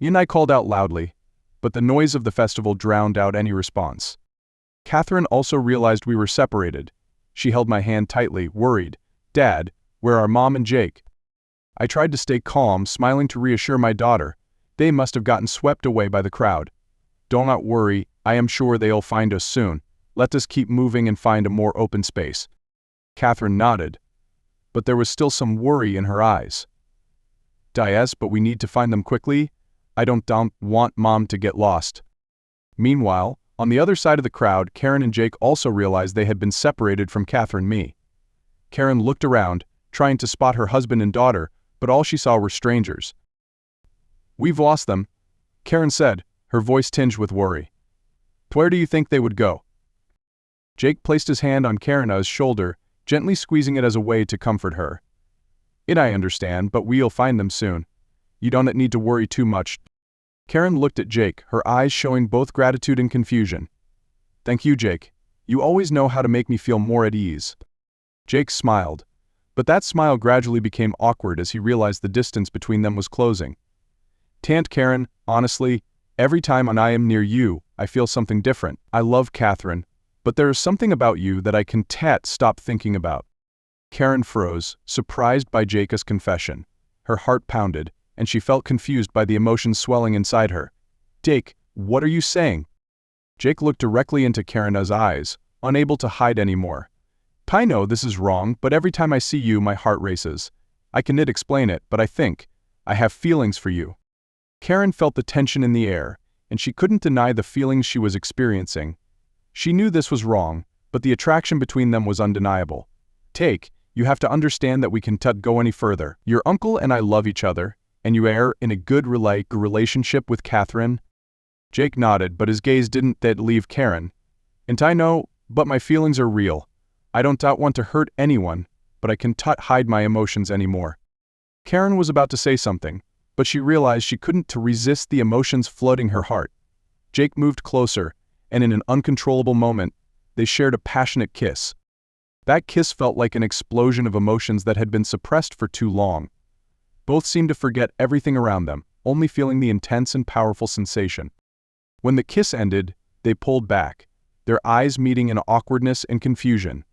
I called out loudly, but the noise of the festival drowned out any response. Catherine also realized we were separated. She held my hand tightly, worried. "Dad, where are Mom and Jake?" I tried to stay calm, smiling to reassure my daughter. "They must have gotten swept away by the crowd. Do not worry, I am sure they'll find us soon. Let us keep moving and find a more open space." Catherine nodded, but there was still some worry in her eyes. "Yes, but we need to find them quickly. I don't want Mom to get lost." Meanwhile, on the other side of the crowd, Karen and Jake also realized they had been separated from Catherine and me. Karen looked around, trying to spot her husband and daughter, but all she saw were strangers. "We've lost them," Karen said, her voice tinged with worry. "Where do you think they would go?" Jake placed his hand on Karen's shoulder, gently squeezing it as a way to comfort her. "I understand, but we'll find them soon. You don't need to worry too much." Karen looked at Jake, her eyes showing both gratitude and confusion. "Thank you, Jake. You always know how to make me feel more at ease." Jake smiled, but that smile gradually became awkward as he realized the distance between them was closing. "Aunt Karen, honestly, every time I am near you, I feel something different. I love Catherine, but there is something about you that I can't stop thinking about." Karen froze, surprised by Jake's confession. Her heart pounded, and she felt confused by the emotions swelling inside her. "Jake, what are you saying?" Jake looked directly into Karen's eyes, unable to hide anymore. "I know this is wrong, but every time I see you, my heart races. I can't explain it, but I have feelings for you." Karen felt the tension in the air, and she couldn't deny the feelings she was experiencing. She knew this was wrong, but the attraction between them was undeniable. "Jake, you have to understand that we can't go any further. Your uncle and I love each other, and you are in a good relationship with Catherine." Jake nodded, but his gaze didn't leave Karen. "And I know, but my feelings are real. I don't want to hurt anyone, but I can't hide my emotions anymore." Karen was about to say something, but she realized she couldn't resist the emotions flooding her heart. Jake moved closer, and in an uncontrollable moment, they shared a passionate kiss. That kiss felt like an explosion of emotions that had been suppressed for too long. Both seemed to forget everything around them, only feeling the intense and powerful sensation. When the kiss ended, they pulled back, their eyes meeting in awkwardness and confusion.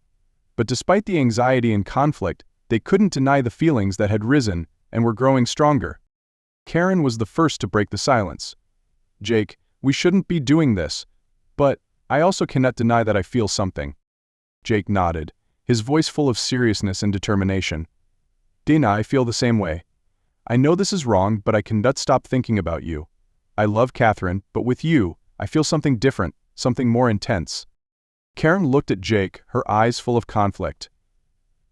But despite the anxiety and conflict, they couldn't deny the feelings that had risen and were growing stronger. Karen was the first to break the silence. "Jake, we shouldn't be doing this, but I also cannot deny that I feel something." Jake nodded, his voice full of seriousness and determination. "Dana, I feel the same way. I know this is wrong, but I cannot stop thinking about you. I love Catherine, but with you, I feel something different, something more intense." Karen looked at Jake, her eyes full of conflict.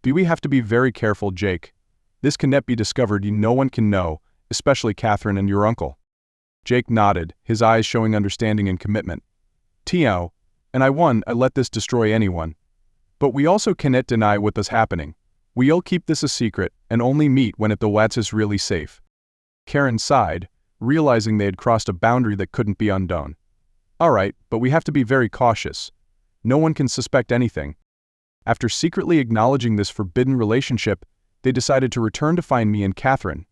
"Do we have to be very careful, Jake? This cannot be discovered. No one can know, especially Catherine and your uncle." Jake nodded, his eyes showing understanding and commitment. "Tio, and I let this destroy anyone. But we also cannot deny what is happening. We'll keep this a secret and only meet when the Wats is really safe." Karen sighed, realizing they had crossed a boundary that couldn't be undone. "All right, but we have to be very cautious. No one can suspect anything." After secretly acknowledging this forbidden relationship, they decided to return to find me and Catherine.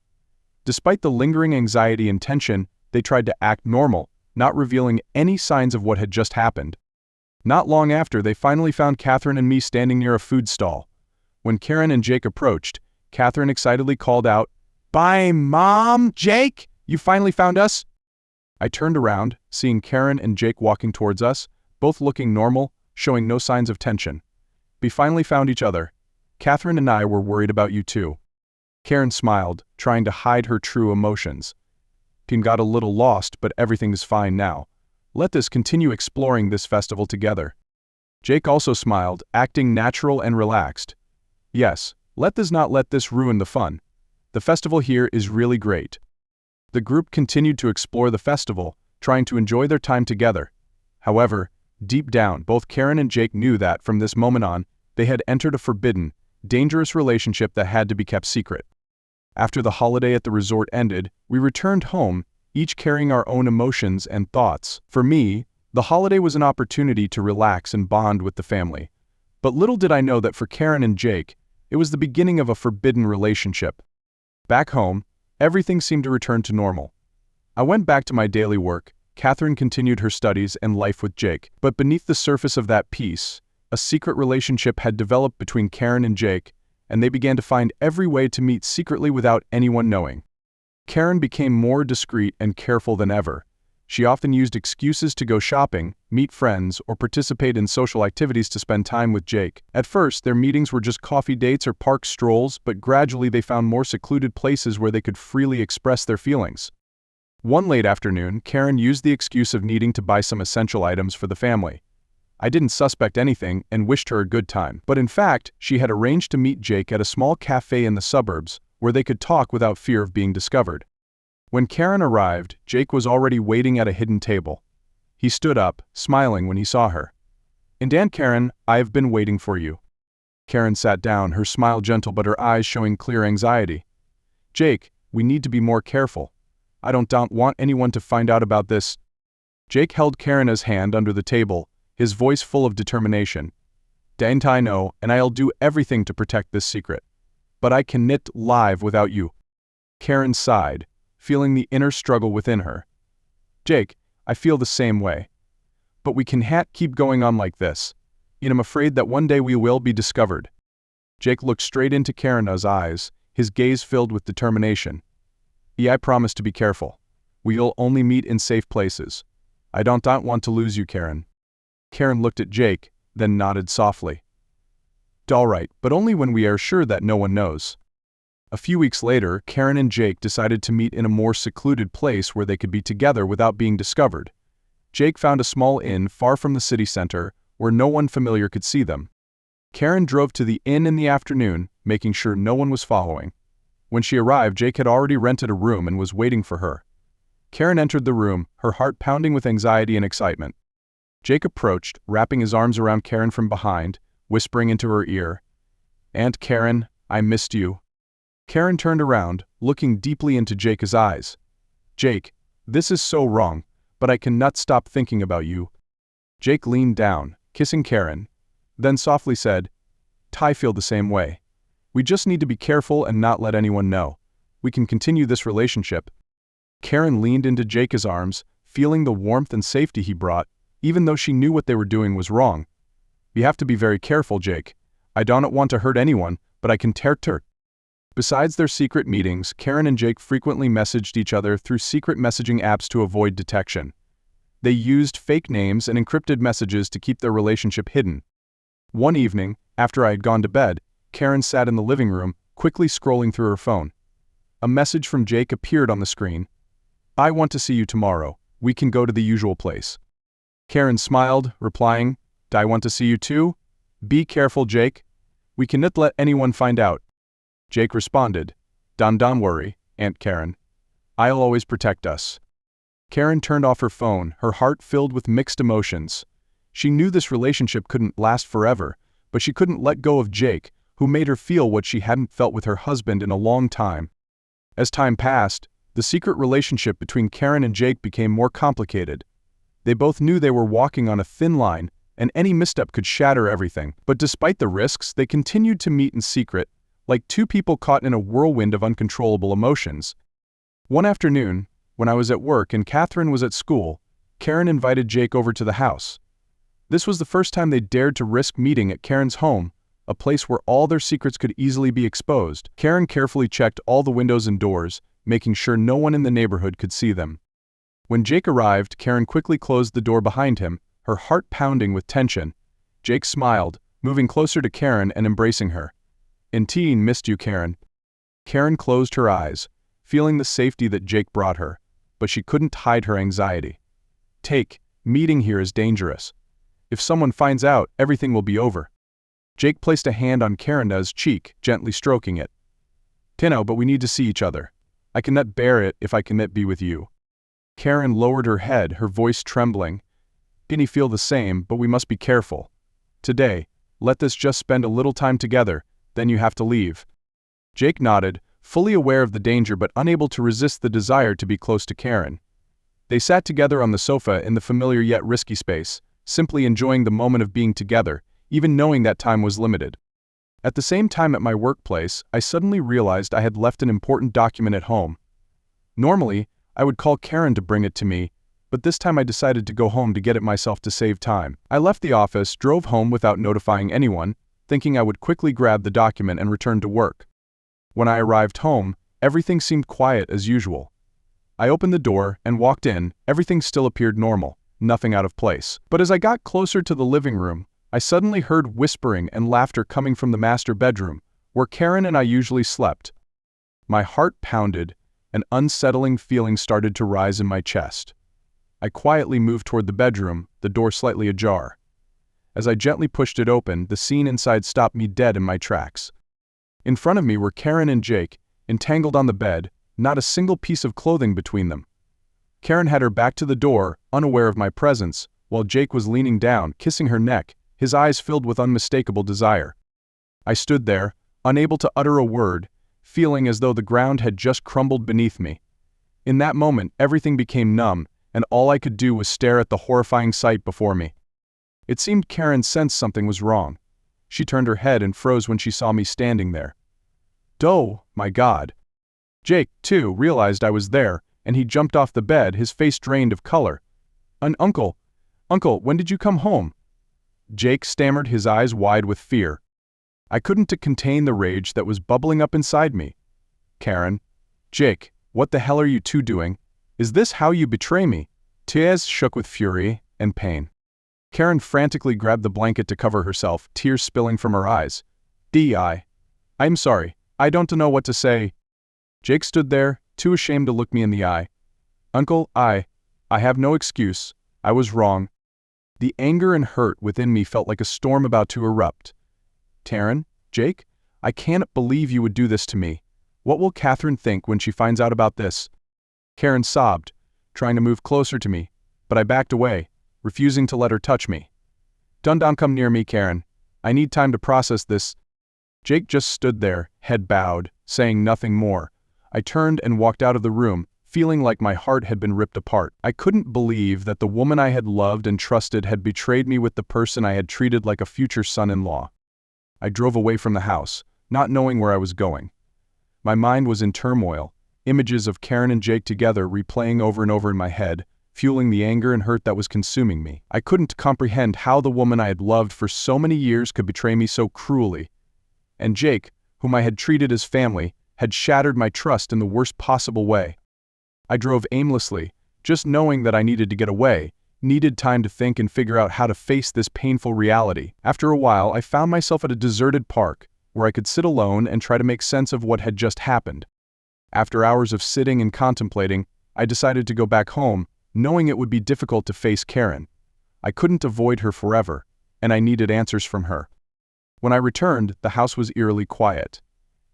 Despite the lingering anxiety and tension, they tried to act normal, not revealing any signs of what had just happened. Not long after, they finally found Catherine and me standing near a food stall. When Karen and Jake approached, Catherine excitedly called out, "Bye, Mom! Jake, you finally found us?" I turned around, seeing Karen and Jake walking towards us, both looking normal, showing no signs of tension. "We finally found each other. Catherine and I were worried about you too." Karen smiled, trying to hide her true emotions. "Team got a little lost, but everything is fine now. Let us continue exploring this festival together." Jake also smiled, acting natural and relaxed. "Yes, let us not let this ruin the fun. The festival here is really great." The group continued to explore the festival, trying to enjoy their time together. However, deep down, both Karen and Jake knew that from this moment on, they had entered a forbidden, dangerous relationship that had to be kept secret. After the holiday at the resort ended, we returned home, each carrying our own emotions and thoughts. For me, the holiday was an opportunity to relax and bond with the family. But little did I know that for Karen and Jake, it was the beginning of a forbidden relationship. Back home, everything seemed to return to normal. I went back to my daily work, Catherine continued her studies and life with Jake, but beneath the surface of that peace, a secret relationship had developed between Karen and Jake, and they began to find every way to meet secretly without anyone knowing. Karen became more discreet and careful than ever. She often used excuses to go shopping, meet friends, or participate in social activities to spend time with Jake. At first, their meetings were just coffee dates or park strolls, but gradually they found more secluded places where they could freely express their feelings. One late afternoon, Karen used the excuse of needing to buy some essential items for the family. I didn't suspect anything and wished her a good time, but in fact, she had arranged to meet Jake at a small cafe in the suburbs, where they could talk without fear of being discovered. When Karen arrived, Jake was already waiting at a hidden table. He stood up, smiling when he saw her. "And Aunt Karen, I have been waiting for you." Karen sat down, her smile gentle but her eyes showing clear anxiety. "Jake, we need to be more careful. I don't want anyone to find out about this." Jake held Karen's hand under the table, his voice full of determination. "Don't I know, and I'll do everything to protect this secret. But I can't live without you." Karen sighed, feeling the inner struggle within her. "Jake, I feel the same way. But we can't keep going on like this. I'm afraid that one day we will be discovered." Jake looked straight into Karen's eyes, his gaze filled with determination. "I promise to be careful. We'll only meet in safe places. I don't want to lose you, Karen." Karen looked at Jake, then nodded softly. "All right, but only when we are sure that no one knows." A few weeks later, Karen and Jake decided to meet in a more secluded place where they could be together without being discovered. Jake found a small inn far from the city center, where no one familiar could see them. Karen drove to the inn in the afternoon, making sure no one was following. When she arrived, Jake had already rented a room and was waiting for her. Karen entered the room, her heart pounding with anxiety and excitement. Jake approached, wrapping his arms around Karen from behind, whispering into her ear, "Aunt Karen, I missed you." Karen turned around, looking deeply into Jake's eyes. "Jake, this is so wrong, but I cannot stop thinking about you." Jake leaned down, kissing Karen, then softly said, "I feel the same way. We just need to be careful and not let anyone know. We can continue this relationship." Karen leaned into Jake's arms, feeling the warmth and safety he brought, even though she knew what they were doing was wrong. "We have to be very careful, Jake. I don't want to hurt anyone, but I can hurt her." Besides their secret meetings, Karen and Jake frequently messaged each other through secret messaging apps to avoid detection. They used fake names and encrypted messages to keep their relationship hidden. One evening, after I had gone to bed, Karen sat in the living room, quickly scrolling through her phone. A message from Jake appeared on the screen. "I want to see you tomorrow. We can go to the usual place." Karen smiled, replying, "I want to see you too. Be careful, Jake. We cannot let anyone find out." Jake responded, Don't worry, Aunt Karen. I'll always protect us." Karen turned off her phone, her heart filled with mixed emotions. She knew this relationship couldn't last forever, but she couldn't let go of Jake, who made her feel what she hadn't felt with her husband in a long time. As time passed, the secret relationship between Karen and Jake became more complicated. They both knew they were walking on a thin line, and any misstep could shatter everything. But despite the risks, they continued to meet in secret, like two people caught in a whirlwind of uncontrollable emotions. One afternoon, when I was at work and Catherine was at school, Karen invited Jake over to the house. This was the first time they dared to risk meeting at Karen's home, a place where all their secrets could easily be exposed. Karen carefully checked all the windows and doors, making sure no one in the neighborhood could see them. When Jake arrived, Karen quickly closed the door behind him, her heart pounding with tension. Jake smiled, moving closer to Karen and embracing her. "Teen missed you, Karen." Karen closed her eyes, feeling the safety that Jake brought her, but she couldn't hide her anxiety. Meeting here is dangerous. If someone finds out, everything will be over." Jake placed a hand on Karen's cheek, gently stroking it. "Tino, but we need to see each other. I cannot bear it if I cannot be with you." Karen lowered her head, her voice trembling. "Didn't feel the same, but we must be careful. Today, let us just spend a little time together, then you have to leave." Jake nodded, fully aware of the danger but unable to resist the desire to be close to Karen. They sat together on the sofa in the familiar yet risky space, simply enjoying the moment of being together, even knowing that time was limited. At the same time at my workplace, I suddenly realized I had left an important document at home. Normally, I would call Karen to bring it to me, but this time I decided to go home to get it myself to save time. I left the office, drove home without notifying anyone, thinking I would quickly grab the document and return to work. When I arrived home, everything seemed quiet as usual. I opened the door and walked in. Everything still appeared normal, nothing out of place. But as I got closer to the living room, I suddenly heard whispering and laughter coming from the master bedroom, where Karen and I usually slept. My heart pounded. An unsettling feeling started to rise in my chest. I quietly moved toward the bedroom, the door slightly ajar. As I gently pushed it open, the scene inside stopped me dead in my tracks. In front of me were Karen and Jake, entangled on the bed, not a single piece of clothing between them. Karen had her back to the door, unaware of my presence, while Jake was leaning down, kissing her neck, his eyes filled with unmistakable desire. I stood there, unable to utter a word, feeling as though the ground had just crumbled beneath me. In that moment, everything became numb, and all I could do was stare at the horrifying sight before me. It seemed Karen sensed something was wrong. She turned her head and froze when she saw me standing there. Oh, my God. Jake, too, realized I was there, and he jumped off the bed, his face drained of color. Uncle, when did you come home?" Jake stammered, his eyes wide with fear. I couldn't contain the rage that was bubbling up inside me. "Karen, Jake, what the hell are you two doing? Is this how you betray me?" Tears shook with fury and pain. Karen frantically grabbed the blanket to cover herself, tears spilling from her eyes. I'm sorry, I don't know what to say." Jake stood there, too ashamed to look me in the eye. "Uncle, I have no excuse. I was wrong." The anger and hurt within me felt like a storm about to erupt. "Karen, Jake, I can't believe you would do this to me. What will Catherine think when she finds out about this?" Karen sobbed, trying to move closer to me, but I backed away, refusing to let her touch me. Don't come near me, Karen. I need time to process this." Jake just stood there, head bowed, saying nothing more. I turned and walked out of the room, feeling like my heart had been ripped apart. I couldn't believe that the woman I had loved and trusted had betrayed me with the person I had treated like a future son-in-law. I drove away from the house, not knowing where I was going. My mind was in turmoil, images of Karen and Jake together replaying over and over in my head, fueling the anger and hurt that was consuming me. I couldn't comprehend how the woman I had loved for so many years could betray me so cruelly. And Jake, whom I had treated as family, had shattered my trust in the worst possible way. I drove aimlessly, just knowing that I needed to get away, needed time to think and figure out how to face this painful reality. After a while, I found myself at a deserted park, where I could sit alone and try to make sense of what had just happened. After hours of sitting and contemplating, I decided to go back home, knowing it would be difficult to face Karen. I couldn't avoid her forever, and I needed answers from her. When I returned, the house was eerily quiet.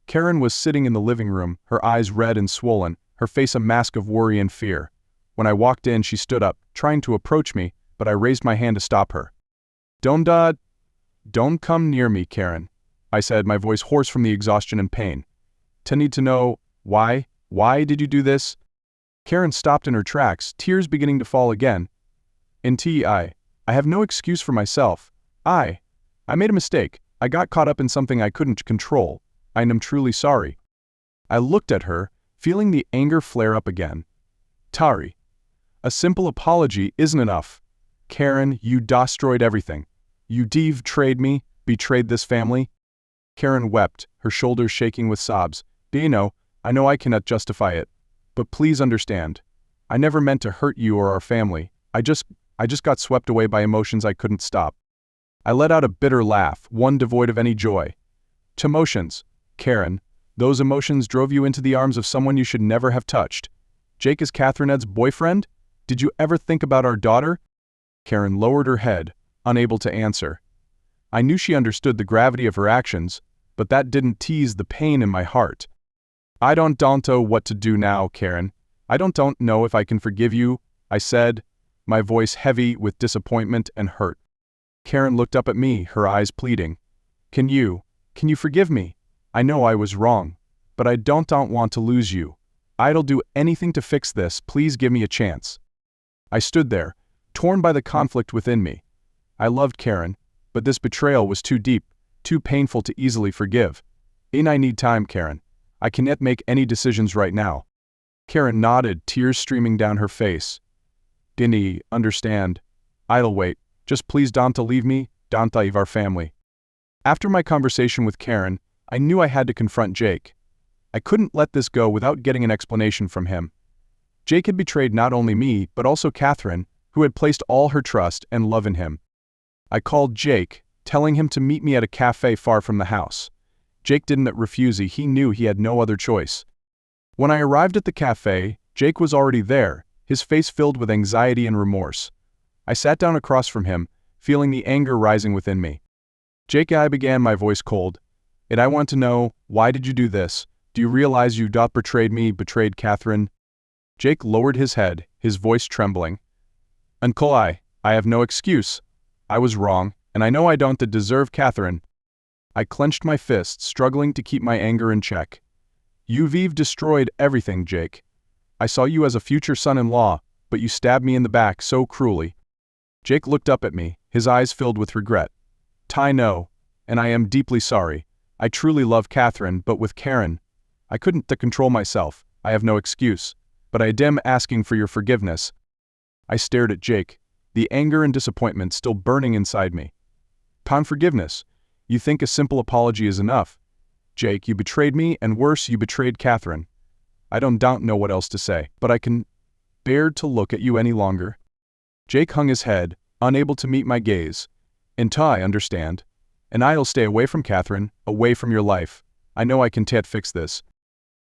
Karen was sitting in the living room, her eyes red and swollen, her face a mask of worry and fear. When I walked in, she stood up, trying to approach me, but I raised my hand to stop her. Don't come near me, Karen," I said, my voice hoarse from the exhaustion and pain. "I need to know, why did you do this?" Karen stopped in her tracks, tears beginning to fall again. I have no excuse for myself. I made a mistake. I got caught up in something I couldn't control. I am truly sorry." I looked at her, feeling the anger flare up again. "Tari, a simple apology isn't enough. Karen, you destroyed everything. You betrayed me, betrayed this family." Karen wept, her shoulders shaking with sobs. I know I cannot justify it, but please understand. I never meant to hurt you or our family. I just got swept away by emotions I couldn't stop." I let out a bitter laugh, one devoid of any joy. "Emotions, Karen, those emotions drove you into the arms of someone you should never have touched. Jake is Catherine Ed's boyfriend? Did you ever think about our daughter?" Karen lowered her head, unable to answer. I knew she understood the gravity of her actions, but that didn't ease the pain in my heart. I don't know what to do now, Karen. I don't know if I can forgive you," I said, my voice heavy with disappointment and hurt. Karen looked up at me, her eyes pleading. Can you forgive me? I know I was wrong, but I don't want to lose you. I'll do anything to fix this, please give me a chance." I stood there, torn by the conflict within me. I loved Karen, but this betrayal was too deep, too painful to easily forgive. I need time, Karen. I cannot make any decisions right now." Karen nodded, tears streaming down her face. Dini, understand. I'll wait. Just please don't leave me, don't leave our family. After my conversation with Karen, I knew I had to confront Jake. I couldn't let this go without getting an explanation from him. Jake had betrayed not only me, but also Catherine, who had placed all her trust and love in him. I called Jake, telling him to meet me at a cafe far from the house. Jake didn't refuse, he knew he had no other choice. When I arrived at the cafe, Jake was already there, his face filled with anxiety and remorse. I sat down across from him, feeling the anger rising within me. Jake, I began, my voice cold. And I want to know, why did you do this? Do you realize you betrayed me, betrayed Catherine? Jake lowered his head, his voice trembling. Uncle, I have no excuse. I was wrong, and I know I don't deserve Catherine. I clenched my fists, struggling to keep my anger in check. You've destroyed everything, Jake. I saw you as a future son-in-law, but you stabbed me in the back so cruelly. Jake looked up at me, his eyes filled with regret. I know, and I am deeply sorry. I truly love Catherine, but with Karen, I couldn't control myself. I have no excuse, but I am asking for your forgiveness. I stared at Jake, the anger and disappointment still burning inside me. Upon forgiveness, you think a simple apology is enough? Jake, you betrayed me, and worse, you betrayed Catherine. I don't know what else to say, but I can bear to look at you any longer. Jake hung his head, unable to meet my gaze. Until I understand. And I'll stay away from Catherine, away from your life. I know I can fix this.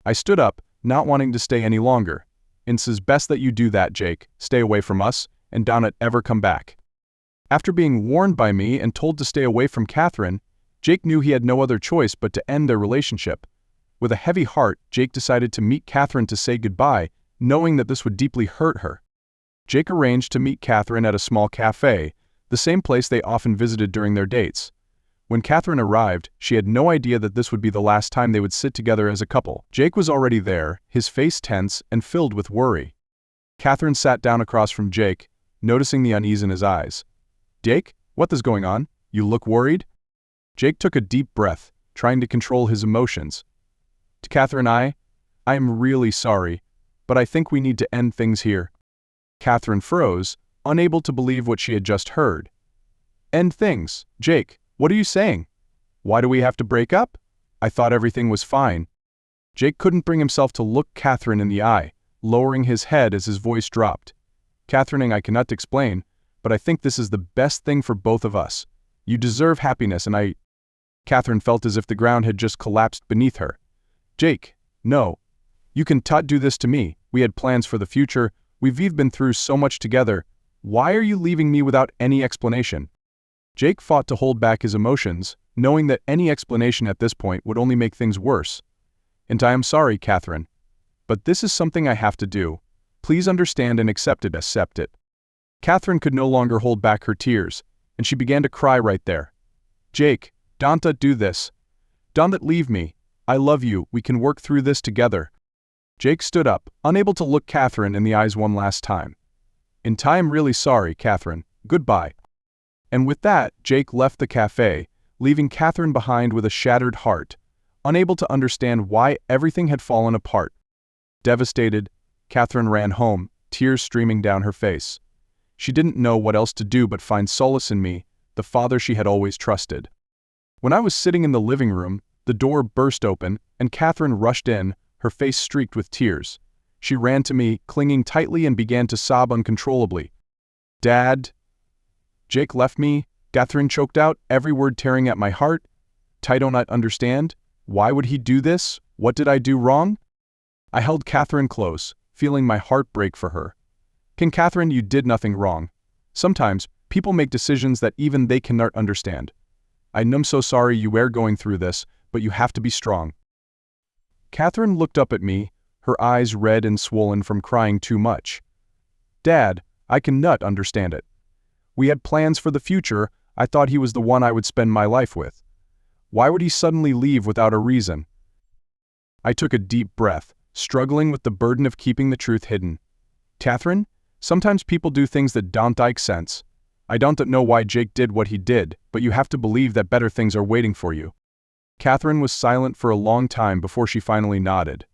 I stood up, not wanting to stay any longer. It's best that you do that, Jake. Stay away from us, and don't ever come back. After being warned by me and told to stay away from Catherine, Jake knew he had no other choice but to end their relationship. With a heavy heart, Jake decided to meet Catherine to say goodbye, knowing that this would deeply hurt her. Jake arranged to meet Catherine at a small cafe, the same place they often visited during their dates. When Catherine arrived, she had no idea that this would be the last time they would sit together as a couple. Jake was already there, his face tense and filled with worry. Catherine sat down across from Jake, noticing the unease in his eyes. Jake, what is going on? You look worried? Jake took a deep breath, trying to control his emotions. To Catherine, I am really sorry, but I think we need to end things here. Catherine froze, unable to believe what she had just heard. End things? Jake, what are you saying? Why do we have to break up? I thought everything was fine. Jake couldn't bring himself to look Catherine in the eye, lowering his head as his voice dropped. Catherine, I cannot explain, but I think this is the best thing for both of us. You deserve happiness, and I... Catherine felt as if the ground had just collapsed beneath her. Jake, no. You can do this to me. We had plans for the future. We've been through so much together. Why are you leaving me without any explanation? Jake fought to hold back his emotions, knowing that any explanation at this point would only make things worse. And I am sorry, Catherine. But this is something I have to do. Please understand and accept it. Accept it. Catherine could no longer hold back her tears, and she began to cry right there. Jake, don't do this. Don't leave me. I love you. We can work through this together. Jake stood up, unable to look Catherine in the eyes one last time. And I am really sorry, Catherine. Goodbye. And with that, Jake left the cafe, leaving Catherine behind with a shattered heart, unable to understand why everything had fallen apart. Devastated, Catherine ran home, tears streaming down her face. She didn't know what else to do but find solace in me, the father she had always trusted. When I was sitting in the living room, the door burst open, and Catherine rushed in, her face streaked with tears. She ran to me, clinging tightly, and began to sob uncontrollably. Dad? Jake left me, Catherine choked out, every word tearing at my heart. I do not understand. Why would he do this? What did I do wrong? I held Catherine close, feeling my heart break for her. Catherine, you did nothing wrong. Sometimes, people make decisions that even they cannot understand. I'm so sorry you were going through this, but you have to be strong. Catherine looked up at me, her eyes red and swollen from crying too much. Dad, I cannot understand it. We had plans for the future. I thought he was the one I would spend my life with. Why would he suddenly leave without a reason? I took a deep breath, struggling with the burden of keeping the truth hidden. Catherine, sometimes people do things that don't make sense. I don't know why Jake did what he did, but you have to believe that better things are waiting for you. Catherine was silent for a long time before she finally nodded.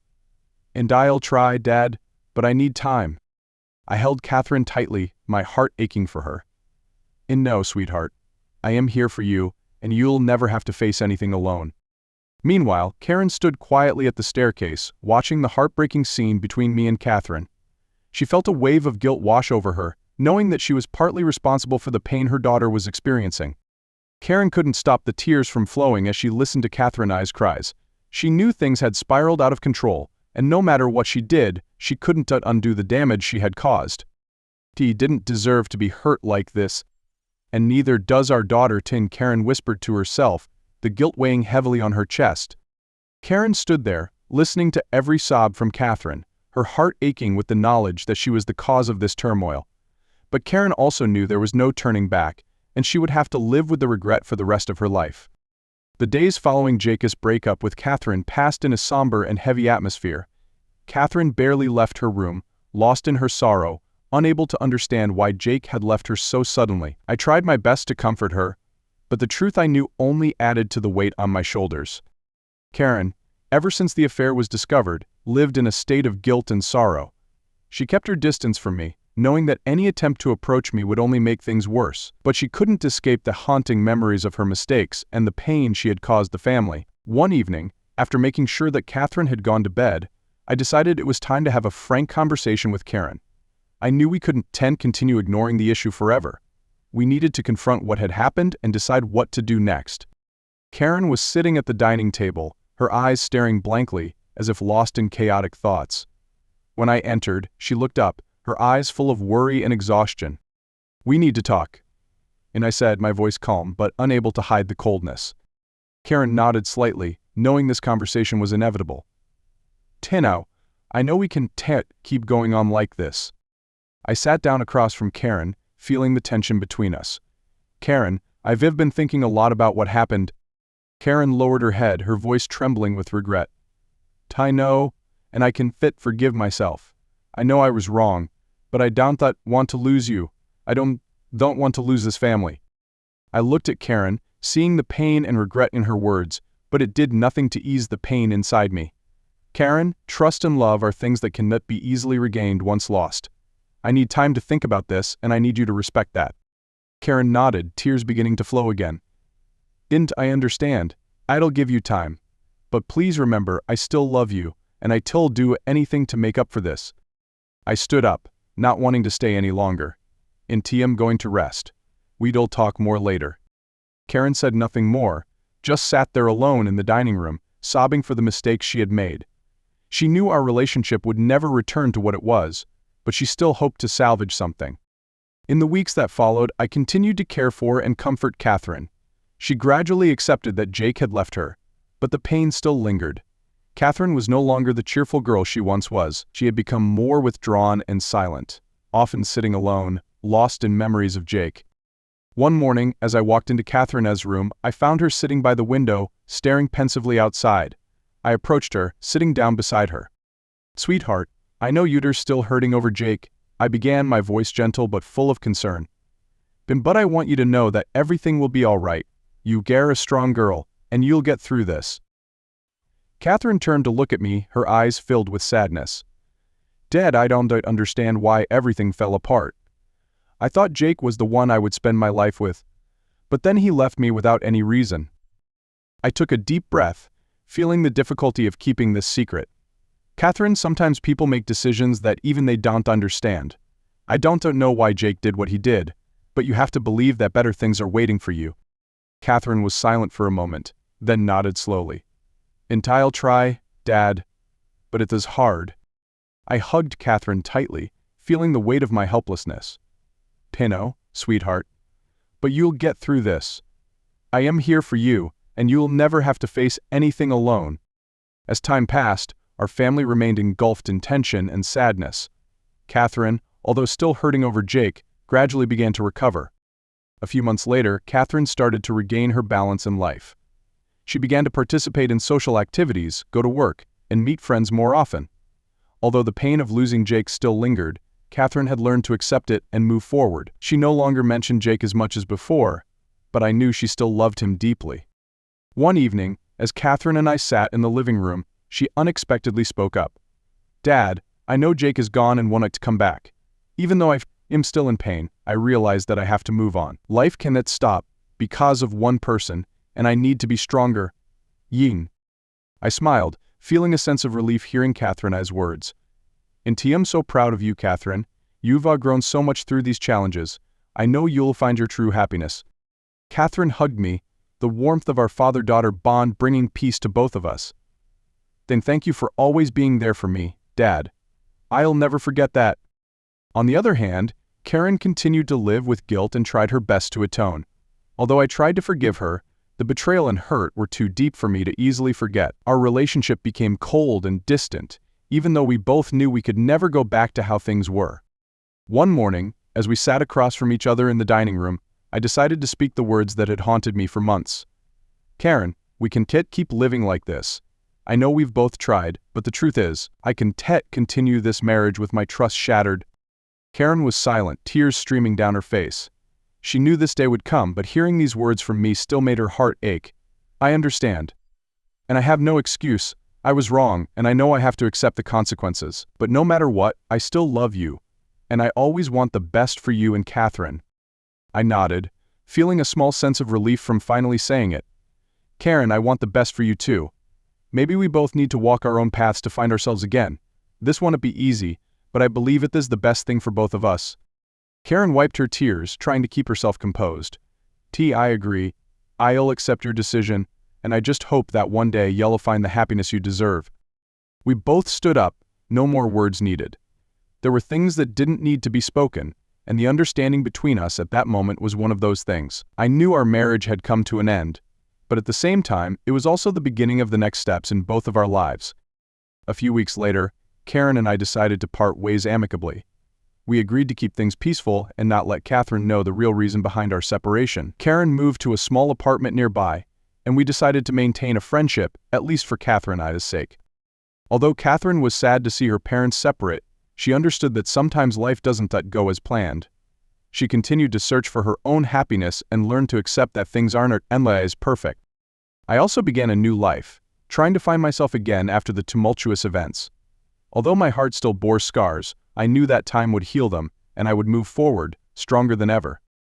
And I'll try, Dad, but I need time. I held Catherine tightly, my heart aching for her. "And no, sweetheart. I am here for you, and you'll never have to face anything alone." Meanwhile, Karen stood quietly at the staircase, watching the heartbreaking scene between me and Catherine. She felt a wave of guilt wash over her, knowing that she was partly responsible for the pain her daughter was experiencing. Karen couldn't stop the tears from flowing as she listened to Catherine's cries. She knew things had spiraled out of control, and no matter what she did, she couldn't undo the damage she had caused. She didn't deserve to be hurt like this, and neither does our daughter, Karen whispered to herself, the guilt weighing heavily on her chest. Karen stood there, listening to every sob from Catherine, her heart aching with the knowledge that she was the cause of this turmoil. But Karen also knew there was no turning back, and she would have to live with the regret for the rest of her life. The days following Jake's breakup with Catherine passed in a somber and heavy atmosphere. Catherine barely left her room, lost in her sorrow, unable to understand why Jake had left her so suddenly. I tried my best to comfort her, but the truth I knew only added to the weight on my shoulders. Karen, ever since the affair was discovered, lived in a state of guilt and sorrow. She kept her distance from me, knowing that any attempt to approach me would only make things worse, but she couldn't escape the haunting memories of her mistakes and the pain she had caused the family. One evening, after making sure that Catherine had gone to bed, I decided it was time to have a frank conversation with Karen. I knew we couldn't continue ignoring the issue forever. We needed to confront what had happened and decide what to do next. Karen was sitting at the dining table, her eyes staring blankly, as if lost in chaotic thoughts. When I entered, she looked up, her eyes full of worry and exhaustion. "We need to talk," and I said, my voice calm but unable to hide the coldness. Karen nodded slightly, knowing this conversation was inevitable. "Now, I know we can keep going on like this." I sat down across from Karen, feeling the tension between us. "Karen, I've been thinking a lot about what happened." Karen lowered her head, her voice trembling with regret. "I know, and I can forgive myself. I know I was wrong, but I don't want to lose you. I don't want to lose this family." I looked at Karen, seeing the pain and regret in her words, but it did nothing to ease the pain inside me. "Karen, trust and love are things that cannot be easily regained once lost. I need time to think about this, and I need you to respect that." Karen nodded, tears beginning to flow again. "And I understand. I'll give you time. But please remember, I still love you, and I'll do anything to make up for this." I stood up, not wanting to stay any longer. "I'm going to rest. We'll talk more later." Karen said nothing more, just sat there alone in the dining room, sobbing for the mistakes she had made. She knew our relationship would never return to what it was, but she still hoped to salvage something. In the weeks that followed, I continued to care for and comfort Catherine. She gradually accepted that Jake had left her, but the pain still lingered. Catherine was no longer the cheerful girl she once was. She had become more withdrawn and silent, often sitting alone, lost in memories of Jake. One morning, as I walked into Catherine's room, I found her sitting by the window, staring pensively outside. I approached her, sitting down beside her. "Sweetheart, I know you're still hurting over Jake," I began, my voice gentle but full of concern. But I want you to know that everything will be all right. You're a strong girl, and you'll get through this." Catherine turned to look at me, her eyes filled with sadness. "Dad, I don't understand why everything fell apart. I thought Jake was the one I would spend my life with. But then he left me without any reason." I took a deep breath, feeling the difficulty of keeping this secret. "Catherine, sometimes people make decisions that even they don't understand. I don't know why Jake did what he did, but you have to believe that better things are waiting for you." Catherine was silent for a moment, then nodded slowly. "And I'll try, Dad, but it is hard." I hugged Catherine tightly, feeling the weight of my helplessness. "Pino, sweetheart. But you'll get through this. I am here for you, and you'll never have to face anything alone." As time passed, our family remained engulfed in tension and sadness. Catherine, although still hurting over Jake, gradually began to recover. A few months later, Catherine started to regain her balance in life. She began to participate in social activities, go to work, and meet friends more often. Although the pain of losing Jake still lingered, Catherine had learned to accept it and move forward. She no longer mentioned Jake as much as before, but I knew she still loved him deeply. One evening, as Catherine and I sat in the living room, she unexpectedly spoke up. "Dad, I know Jake is gone and wanted to come back. Even though I am still in pain, I realize that I have to move on. Life cannot stop because of one person, and I need to be stronger. Ying. I smiled, feeling a sense of relief hearing Catherine's words. And I'm so proud of you, Catherine. You've outgrown so much through these challenges. I know you'll find your true happiness. Catherine hugged me, the warmth of our father-daughter bond bringing peace to both of us. Then thank you for always being there for me, Dad. I'll never forget that. On the other hand, Karen continued to live with guilt and tried her best to atone. Although I tried to forgive her, the betrayal and hurt were too deep for me to easily forget. Our relationship became cold and distant, even though we both knew we could never go back to how things were. One morning, as we sat across from each other in the dining room, I decided to speak the words that had haunted me for months. Karen, we can't keep living like this. I know we've both tried, but the truth is, I can't continue this marriage with my trust shattered. Karen was silent, tears streaming down her face. She knew this day would come, but hearing these words from me still made her heart ache. I understand. And I have no excuse. I was wrong, and I know I have to accept the consequences. But no matter what, I still love you. And I always want the best for you and Catherine. I nodded, feeling a small sense of relief from finally saying it. Karen, I want the best for you too. Maybe we both need to walk our own paths to find ourselves again. This won't be easy, but I believe it is the best thing for both of us. Karen wiped her tears, trying to keep herself composed. I agree. I'll accept your decision, and I just hope that one day you'll find the happiness you deserve. We both stood up, no more words needed. There were things that didn't need to be spoken, and the understanding between us at that moment was one of those things. I knew our marriage had come to an end, but at the same time, it was also the beginning of the next steps in both of our lives. A few weeks later, Karen and I decided to part ways amicably. We agreed to keep things peaceful and not let Catherine know the real reason behind our separation. Karen moved to a small apartment nearby, and we decided to maintain a friendship, at least for Catherine and I's sake. Although Catherine was sad to see her parents separate, she understood that sometimes life doesn't go as planned. She continued to search for her own happiness and learned to accept that things aren't always perfect. I also began a new life, trying to find myself again after the tumultuous events. Although my heart still bore scars, I knew that time would heal them, and I would move forward, stronger than ever.